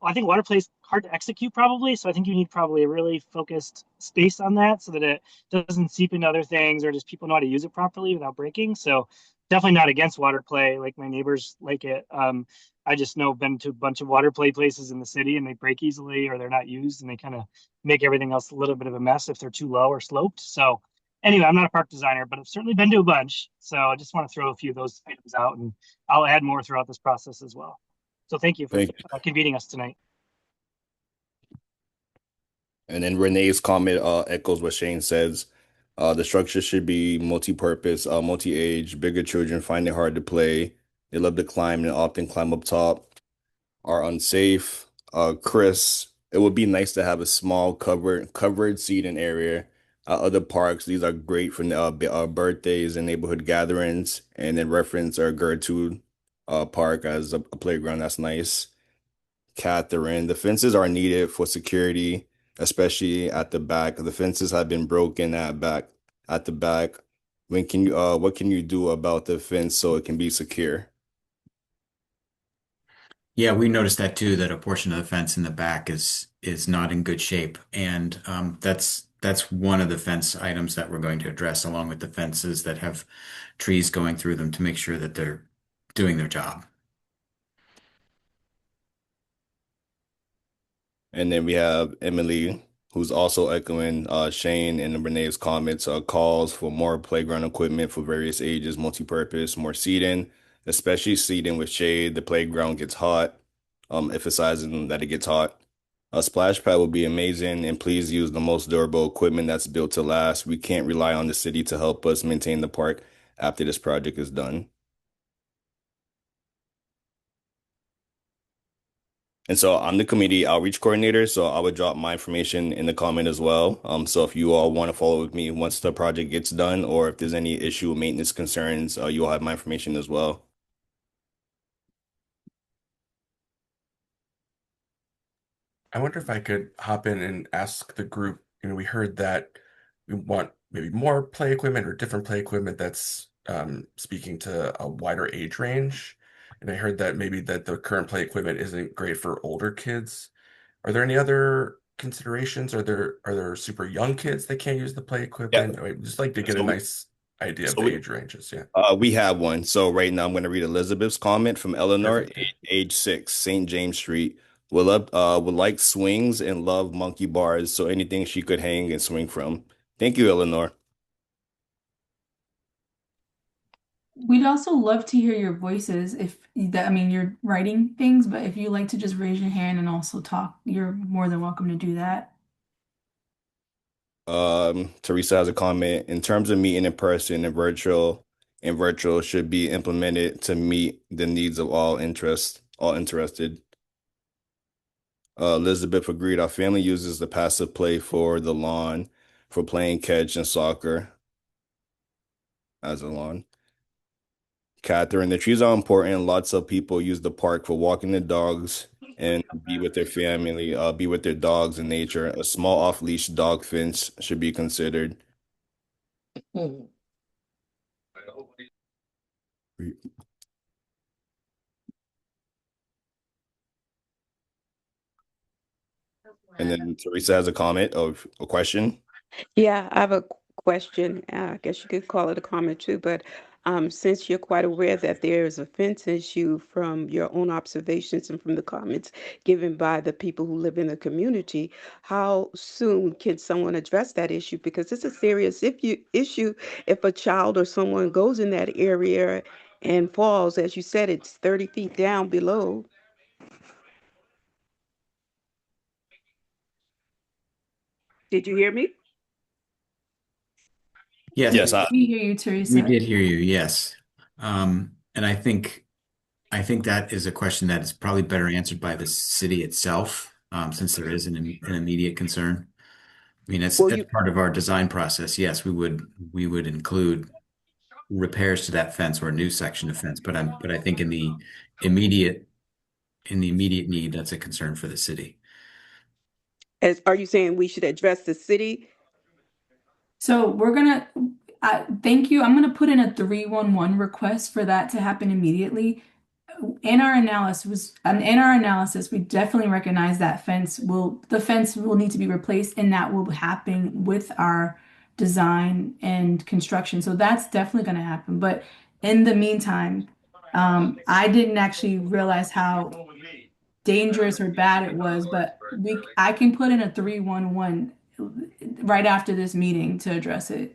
I think water play is hard to execute probably. So I think you need probably a really focused space on that so that it doesn't seep into other things or just people know how to use it properly without breaking. So definitely not against water play. Like my neighbors like it. I just know I've been to a bunch of water play places in the city and they break easily or they're not used and they kind of make everything else a little bit of a mess if they're too low or sloped. So anyway, I'm not a park designer, but I've certainly been to a bunch. So I just want to throw a few of those items out and I'll add more throughout this process as well. So thank you for Thank convening us tonight. And then Renee's comment echoes what Shane says. The structure should be multi-purpose, multi-age. Bigger children find it hard to play. They love to climb and often climb up top, are unsafe. Chris, it would be nice to have a small covered seating area. Other parks, these are great for birthdays and neighborhood gatherings. And then reference our Gertrude Park as a playground. That's nice. Catherine, the fences are needed for security, especially at the back. The fences have been broken at the back. What can you do about the fence so it can be secure? Yeah, we noticed that too, that a portion of the fence in the back is not in good shape. And that's one of the fence items that we're going to address, along with the fences that have trees going through them to make sure that they're doing their job. And then we have Emily, who's also echoing Shane and Renee's comments, calls for more playground equipment for various ages, multi-purpose, more seating, especially seating with shade. The playground gets hot, emphasizing that it gets hot. A splash pad would be amazing, and please use the most durable equipment that's built to last. We can't rely on the city to help us maintain the park after this project is done. And so I'm the community outreach coordinator, so I would drop my information in the comment as well. So if you all want to follow with me once the project gets done, or if there's any issue with maintenance concerns, you all have my information as well. I wonder if I could hop in and ask the group, we heard that we want maybe more play equipment or different play equipment that's speaking to a wider age range. And I heard that maybe that the current play equipment isn't great for older kids. Are there any other considerations? Are there super young kids that can't use the play Yeah. equipment? I'd just like to get a So nice idea of So the we age ranges. Yeah. we have one. So right now I'm going to read Elizabeth's comment from Eleanor, Perfect. Yeah. age 6, St. James Street. Would like swings and love monkey bars, so anything she could hang and swing from. Thank you, Eleanor. We'd also love to hear your voices if that, I mean, you're writing things, but if you like to just raise your hand and also talk, you're more than welcome to do that. Teresa has a comment. In terms of meeting in person and virtual should be implemented to meet the needs of all interested. Elizabeth agreed. Our family uses the passive play for the lawn for playing catch and soccer as a lawn. Catherine, the trees are important. Lots of people use the park for walking the dogs and be with their family, be with their dogs in nature. A small off-leash dog fence should be considered. And then Teresa has a comment of a question. Yeah, I have a question. I guess you could call it a comment too, but since you're quite aware that there is a fence issue from your own observations and from the comments given by the people who live in the community, how soon can someone address that issue? Because it's a serious issue if a child or someone goes in that area and falls. As you said, it's 30 feet down below. Did you hear me? Yes, Yes, We hear you, we Teresa. did hear you. Yes. And I think that is a question that is probably better answered by the city itself, since there is an immediate concern. I mean, Well, as you part of our design process, yes, we would include repairs to that fence or a new section of fence. But I think immediate in the immediate need, that's a concern for the city. are you saying we should address the city? So we're gonna, thank you. I'm gonna put in a 311 request for that to happen immediately. In our analysis, we definitely recognize that the fence will need to be replaced, and that will happen with our design and construction. So that's definitely going to happen. But in the meantime, I didn't actually realize how dangerous or bad it was, but I can put in a 311 right after this meeting to address it.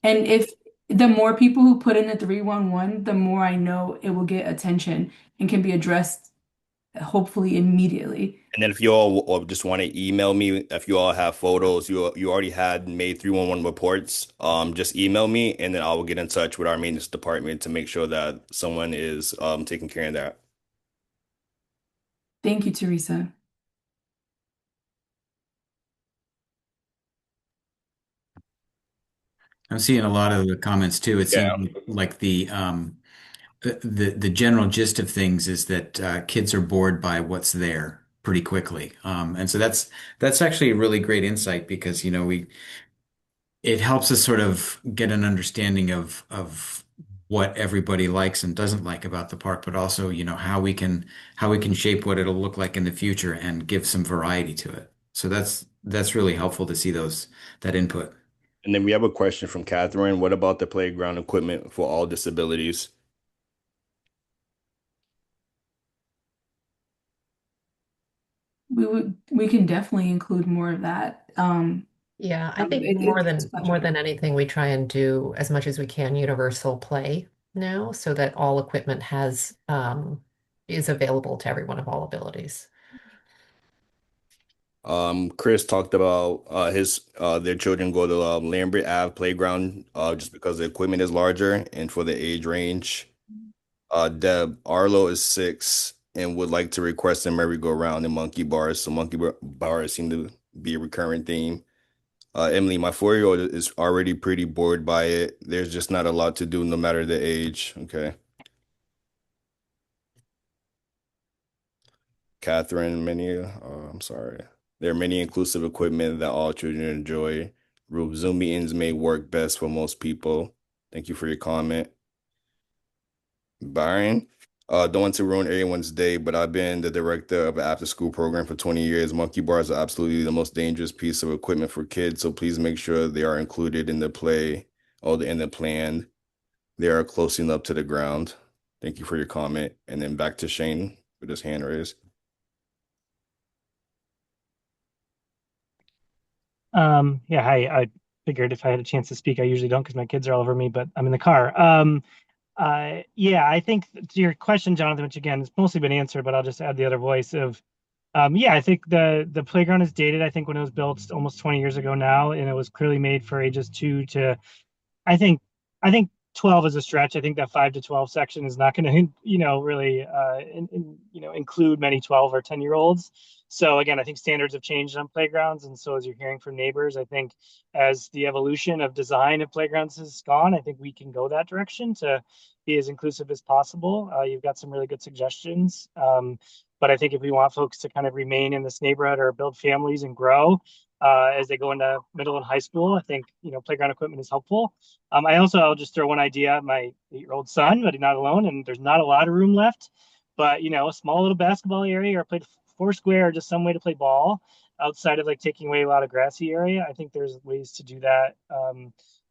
And if the more people who put in the 311, the more I know it will get attention and can be addressed hopefully immediately. and then if you all or just want to email me, if you all have photos you already had made 311 reports, just email me and then I will get in touch with our maintenance department to make sure that someone is taking care of that. Thank you, Teresa. I'm seeing a lot of the comments too. It Yeah. seems like the general gist of things is that kids are bored by what's there pretty quickly. And so that's actually a really great insight because, you know, it helps us sort of get an understanding of what everybody likes and doesn't like about the park, but also, you know, how we can shape what it'll look like in the future and give some variety to it. So that's really helpful to see that input. And then we have a question from Catherine. What about the playground equipment for all disabilities? We can definitely include more of that. Yeah, I think more It's than anything, we try and do as much as we can universal play now so that all equipment has is available to everyone of all abilities. Chris talked about his their children go to Lambert Ave playground just because the equipment is larger and for the age range. Deb Arlo is 6 and would like to request a merry-go-round and monkey bars. So bars seem to be a recurring theme. Emily, my 4-year-old is already pretty bored by it. There's just not a lot to do no matter the age. Okay. Catherine, I'm sorry. There are many inclusive equipment that all children enjoy. Zoom meetings may work best for most people. Thank you for your comment. Byron, don't want to ruin everyone's day, but I've been the director of an after-school program for 20 years. Monkey bars are absolutely the most dangerous piece of equipment for kids, so please make sure they are included in the play all the in the plan. They are closing up to the ground. Thank you for your comment. And then back to Shane with his hand raised. Yeah, hi. I figured if I had a chance to speak, I usually don't because my kids are all over me, but I'm in the car. Yeah, I think to your question, Jonathan, which again has mostly been answered, but I'll just add the other voice of, yeah, I think the playground is dated. I think when it was built almost 20 years ago now, and it was clearly made for ages 2 to I think I think 12 is a stretch. I think that 5 to 12 section is not going to, really, include many 12 or 10-year-olds. So again, I think standards have changed on playgrounds, and so as you're hearing from neighbors, I think as the evolution of design of playgrounds has gone, I think we can go that direction to be as inclusive as possible. You've got some really good suggestions, but I think if we want folks to kind of remain in this neighborhood or build families and grow as they go into middle and high school, I think playground equipment is helpful. I'll just throw one idea. My 8-year-old son, but he's not alone, and there's not a lot of room left. But a small little basketball area, or play four square, or just some way to play ball outside of like taking away a lot of grassy area. I think there's ways to do that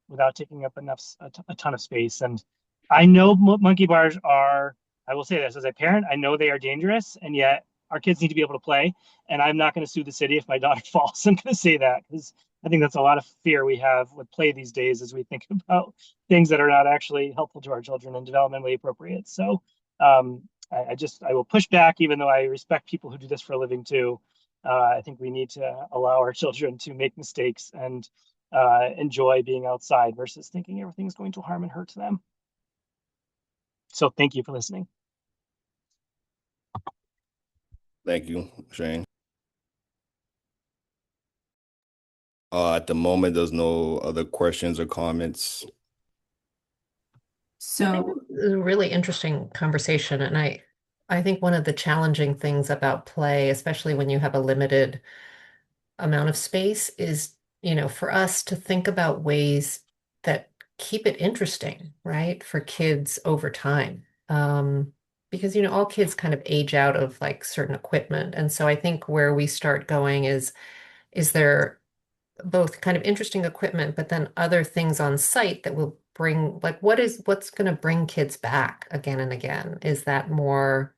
without taking up a ton of space. And I know monkey bars are. I will say this as a parent, I know they are dangerous, and yet our kids need to be able to play. And I'm not going to sue the city if my daughter falls. I'm going to say that because I think that's a lot of fear we have with play these days as we think about things that are not actually helpful to our children and developmentally appropriate. So I will push back, even though I respect people who do this for a living too. I think we need to allow our children to make mistakes and enjoy being outside versus thinking everything's going to harm and hurt them. So thank you for listening. Thank you, Shane. At the moment, there's no other questions or comments. So, It was a really interesting conversation, and I think one of the challenging things about play, especially when you have a limited amount of space, is, for us to think about ways that keep it interesting, right, for kids over time. Because, all kids kind of age out of like certain equipment. And so I think where we start going is there both kind of interesting equipment, but then other things on site that will bring, like, what's going to bring kids back again and again? Is that more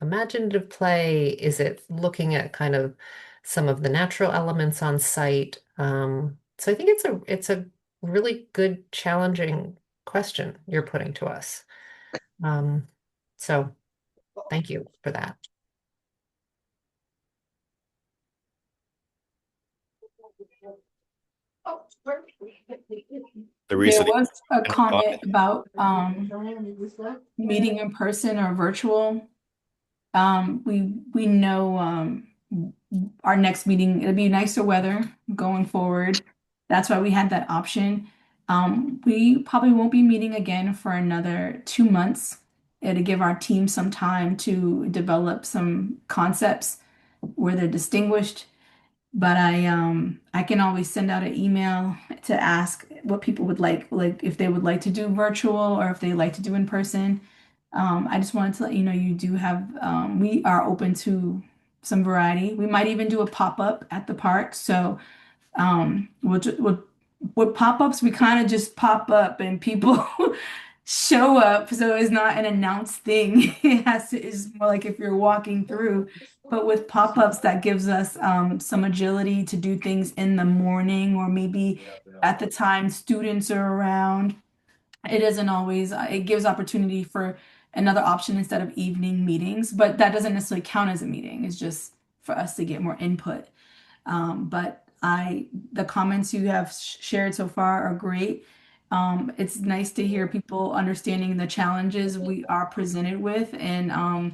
imaginative play? Is it looking at kind of some of the natural elements on site? So I think it's a really good, challenging question you're putting to us. So thank you for that. there was a comment about meeting in person or virtual. We know our next meeting, it'll be nicer weather going forward. That's why we had that option. We probably won't be meeting again for another 2 months. It'll give our team some time to develop some concepts where they're distinguished. But I can always send out an email to ask what people would like if they would like to do virtual or if they like to do in person. I just wanted to let you know you do have we are open to some variety. We might even do a pop-up at the park. So we'll with pop-ups, we kind of just pop up and people show up. So it's not an announced thing. It's more like if you're walking through. But with pop-ups, that gives us some agility to do things in the morning or maybe at the time students are around. It isn't always, it gives opportunity for another option instead of evening meetings, but that doesn't necessarily count as a meeting. It's just for us to get more input. But the comments you have shared so far are great. It's nice to hear people understanding the challenges we are presented with and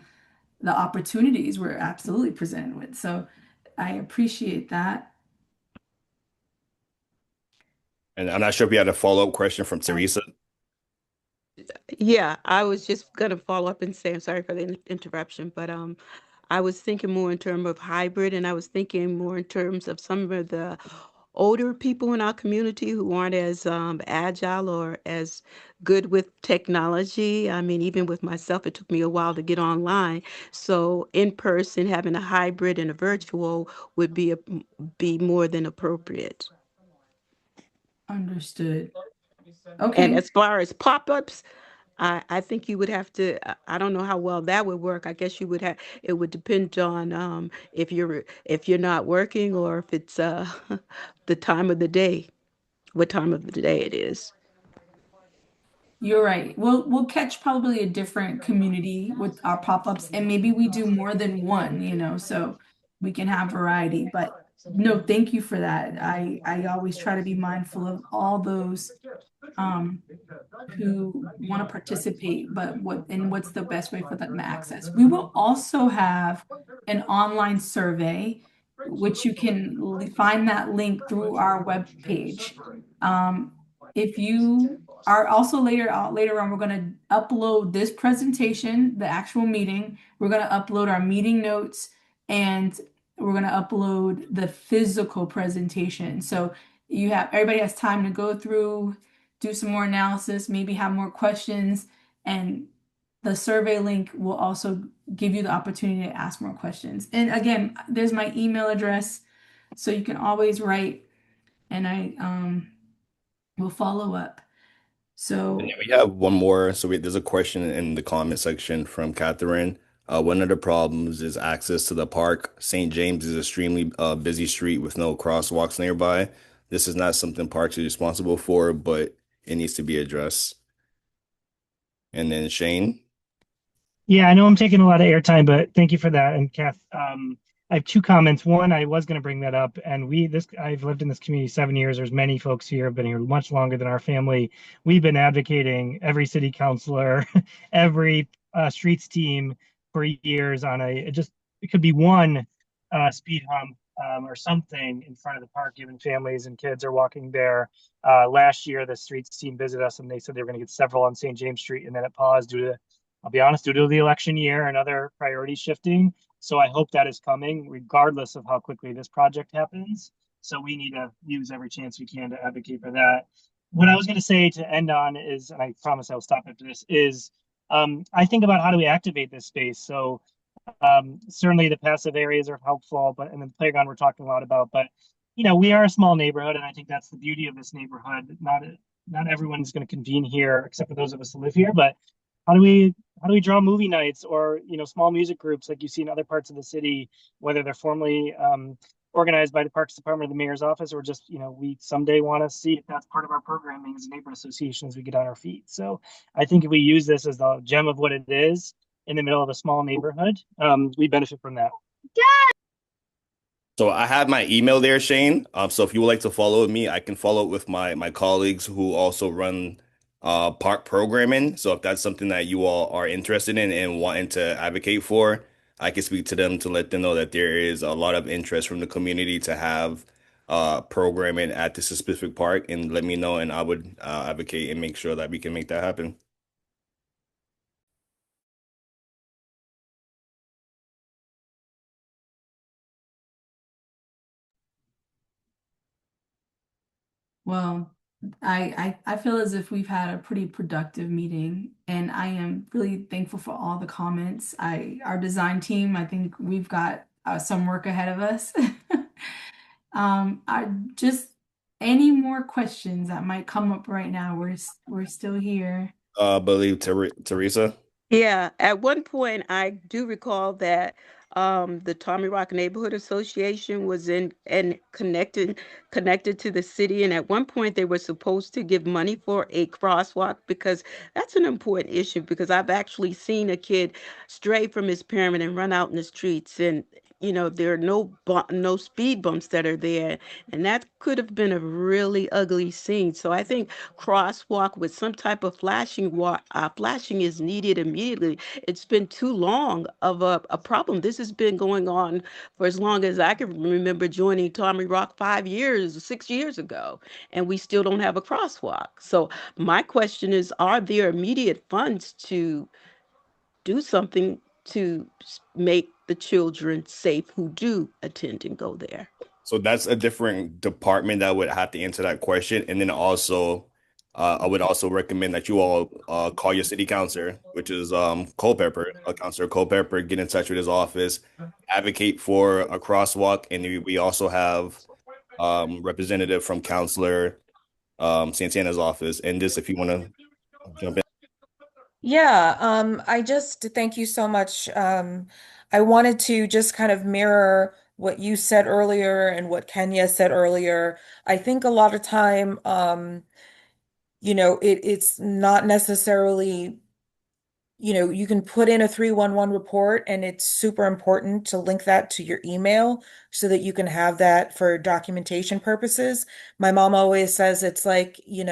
the opportunities we're absolutely presented with. So I appreciate that. And I'm not sure if you had a follow-up question from Teresa. Yeah, I was just gonna follow up and say, I'm sorry for the interruption, but I was thinking more in terms of hybrid, and I was thinking more in terms of some of the older people in our community who aren't as agile or as good with technology. I mean, even with myself, it took me a while to get online. So in person, having a hybrid and a virtual would be more than appropriate. Understood. And Okay. as far as pop-ups, I think you would have to, I don't know how well that would work. I guess you would have, it would depend on if you're not working or if it's the time of the day, what time of the day it is. You're right. We'll catch probably a different community with our pop-ups, and maybe we do more than one, so we can have variety. But no, thank you for that. I always try to be mindful of all those um who want to participate, but what's the best way for them to access. We will also have an online survey, which you can find that link through our web page. If you are also later on, we're going to upload this presentation, the actual meeting. We're going to upload our meeting notes, and we're going to upload the physical presentation. So everybody has time to go through, do some more analysis, maybe have more questions, and the survey link will also give you the opportunity to ask more questions. And again, there's my email address, so you can always write, and I will follow up. And So then we have one more. There's a question in the comment section from Catherine. One of the problems is access to the park. St. James is an extremely busy street with no crosswalks nearby. This is not something parks is responsible for, but it needs to be addressed. And then Shane. Yeah, I know I'm taking a lot of airtime, but thank you for that. And Kath, I have two comments. One, I was going to bring that up, and I've lived in this community 7 years. There's many folks here have been here much longer than our family. We've been advocating every city councilor, every streets team for years on it could be one speed hump or something in front of the park, given families and kids are walking there. Last year, the streets team visited us and they said they were going to get several on St. James Street, and then it paused due to, I'll be honest, due to the election year and other priorities shifting. So I hope that is coming, regardless of how quickly this project happens. So we need to use every chance we can to advocate for that. What I was going to say to end on is, and I promise I'll stop after this, is I think about how do we activate this space. So certainly the passive areas are helpful, but and the playground we're talking a lot about. But we are a small neighborhood, and I think that's the beauty of this neighborhood. Not everyone's going to convene here, except for those of us who live here. But how do we draw movie nights or small music groups like you see in other parts of the city, whether they're formally organized by the Parks Department or the mayor's office, or just we someday want to see if that's part of our programming as a neighborhood association as we get on our feet. So I think if we use this as the gem of what it is in the middle of a small neighborhood, we benefit from that. So I have my email there, Shane. So if you would like to follow me, I can follow up with my colleagues who also run park programming. So if that's something that you all are interested in and wanting to advocate for, I can speak to them to let them know that there is a lot of interest from the community to have programming at this specific park, and let me know, and I would advocate and make sure that we can make that happen. well, I feel as if we've had a pretty productive meeting, and I am really thankful for all the comments. Our design team, I think we've got some work ahead of us. I just any more questions that might come up right now. We're still here. I believe Teresa. Yeah, at one point I do recall that the Tommy Rock Neighborhood Association was in and connected to the city, and at one point they were supposed to give money for a crosswalk because that's an important issue because I've actually seen a kid stray from his parent and run out in the streets, and there are no speed bumps that are there, and that could have been a really ugly scene. So I think crosswalk with some type of flashing is needed immediately. It's been too long of a problem. This has been going on for as long as I can remember joining Tommy Rock 5 years, 6 years ago, and we still don't have a crosswalk. So my question is, are there immediate funds to do something to make the children safe who do attend and go there? So that's a different department that would have to answer that question. And then also, I would also recommend that you all call your city councilor, which is Culpepper, Councilor Culpepper, get in touch with his office, advocate for a crosswalk. And we also have representative from Councilor Santana's office. And just if you want to jump in. Yeah, I just thank you so much. I wanted to just kind of mirror what you said earlier and what Kenya said earlier. I think a lot of time, it's not necessarily you can put in a 311 report, and it's super important to link that to your email so that you can have that for documentation purposes. My mom always says it's like, you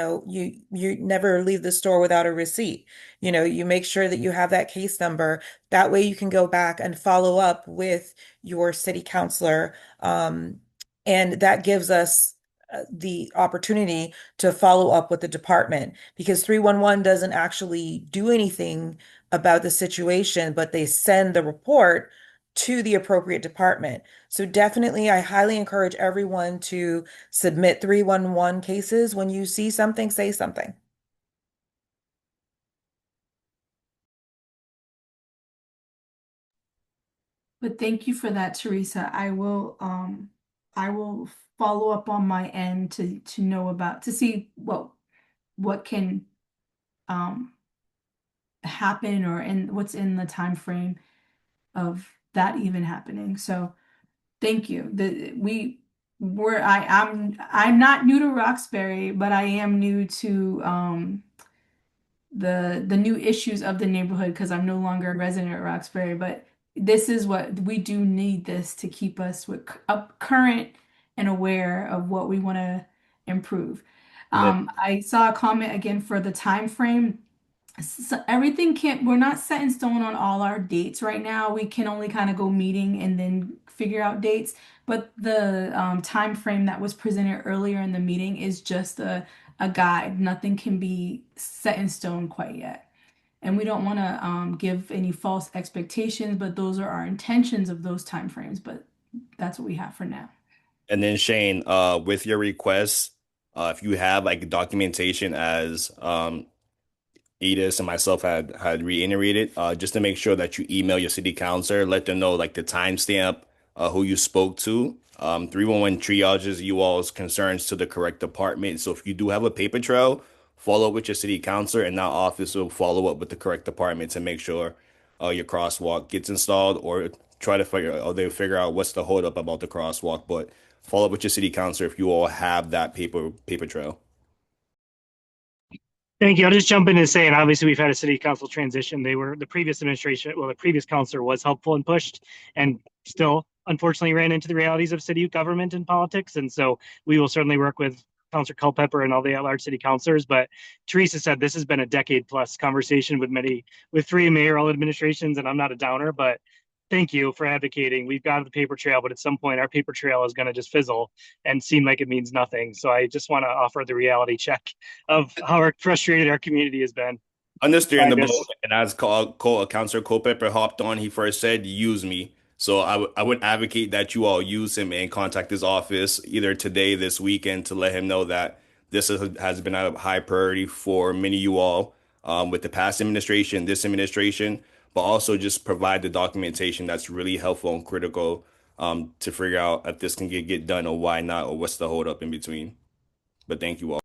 never leave the store without a receipt. You make sure that you have that case number. That way you can go back and follow up with your city councilor. And that gives us the opportunity to follow up with the department because 311 doesn't actually do anything about the situation, but they send the report to the appropriate department. So definitely, I highly encourage everyone to submit 311 cases. When you see something, say something. But thank you for that, Teresa. I will follow up on my end to know about to see what can um happen or in what's in the time frame of that even happening. So thank you. I'm not new to Roxbury, but I am new to the new issues of the neighborhood because I'm no longer a resident of Roxbury. But this is what we do need this to keep us up current and aware of what we want to improve. And then I saw a comment again for the time frame. So everything can't, we're not set in stone on all our dates right now. We can only kind of go meeting and then figure out dates. But the time frame that was presented earlier in the meeting is just a guide. Nothing can be set in stone quite yet. And we don't want to give any false expectations, but those are our intentions of those time frames. But that's what we have for now. and then Shane, with your requests, if you have like documentation as Edis and myself had reiterated, just to make sure that you email your city councilor, let them know like the timestamp, who you spoke to. 311 triages you all's concerns to the correct department. So if you do have a paper trail, follow up with your city councilor, and that office will follow up with the correct department to make sure your crosswalk gets installed, or try to figure out what's the holdup about the crosswalk. But follow up with your city councilor if you all have that paper trail. Thank you. I'll just jump in and say, and obviously we've had a city council transition. The previous administration, well, the previous councilor was helpful and pushed and still unfortunately ran into the realities of city government and politics. And so we will certainly work with Councilor Culpepper and all the at-large city councilors. But Teresa said this has been a decade plus conversation with three mayoral administrations, and I'm not a downer, but thank you for advocating. We've got the paper trail, but at some point our paper trail is going to just fizzle and seem like it means nothing. So I just want to offer the reality check of how frustrated our community has been. Understandable. And as Councilor Culpepper hopped on, he first said, use me. So I would advocate that you all use him and contact his office either today, this weekend, to let him know that has been a high priority for many of you all, with the past administration, this administration, but also just provide the documentation that's really helpful and critical, to figure out if this can get done or why not, or what's the holdup in between. But thank you all.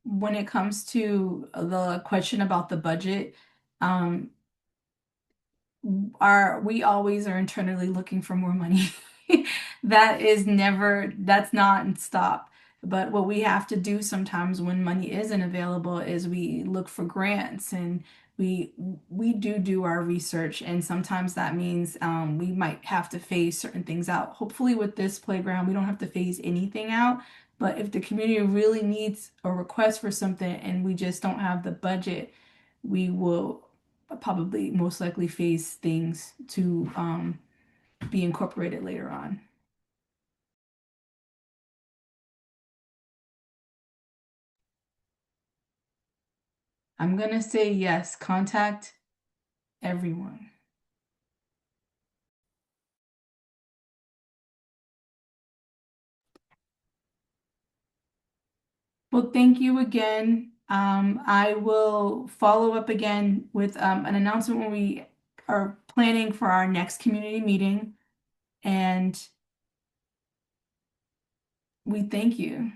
When it comes to the question about the budget, um, we always are internally looking for more money. That's not stop. But what we have to do sometimes when money isn't available is we look for grants and we we do our research, and sometimes that means we might have to phase certain things out. Hopefully with this playground we don't have to phase anything out, but if the community really needs a request for something and we just don't have the budget, we will probably most likely phase things to be incorporated later on. I'm gonna say yes, contact everyone. Well, thank you again. I will follow up again with an announcement when we are planning for our next community meeting, and we thank you.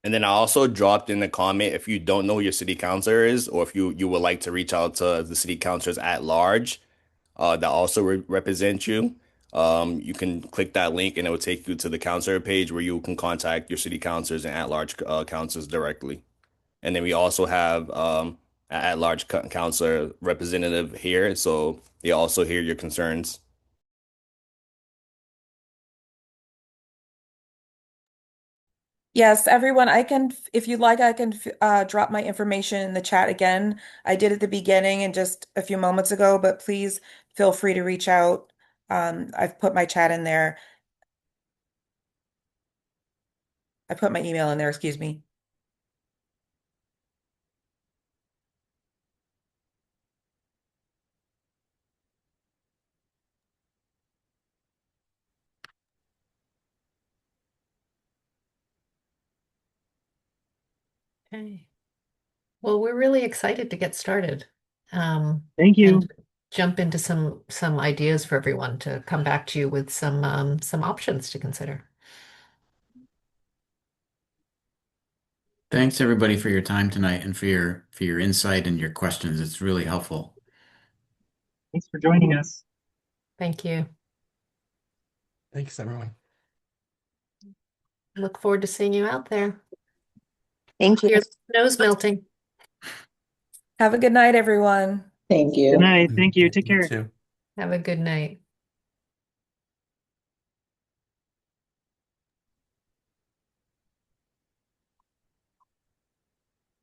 And then I also dropped in a comment if you don't know who your city councilor is, or if you would like to reach out to the city councilors at large that also represent you. You can click that link and it will take you to the counselor page where you can contact your city councilors and at-large councilors directly. And then we also have an at-large counselor representative here, so they also hear your concerns. Yes, everyone, I can, if you'd like, I can drop my information in the chat again. I did at the beginning and just a few moments ago, but please feel free to reach out. I've put my chat in there. I put my email in there, excuse me. Okay. Well, we're really excited to get started. Thank you. And jump into some ideas for everyone to come back to you with some options to consider. Thanks everybody for your time tonight and for your insight and your questions. It's really helpful. Thanks for joining us. Thank you. Thanks, everyone. Look forward to seeing you out there. Thank you. Your snow's melting. Have a good night, everyone. Thank Good you. night. Thank you. Take You care. too. Have a good night.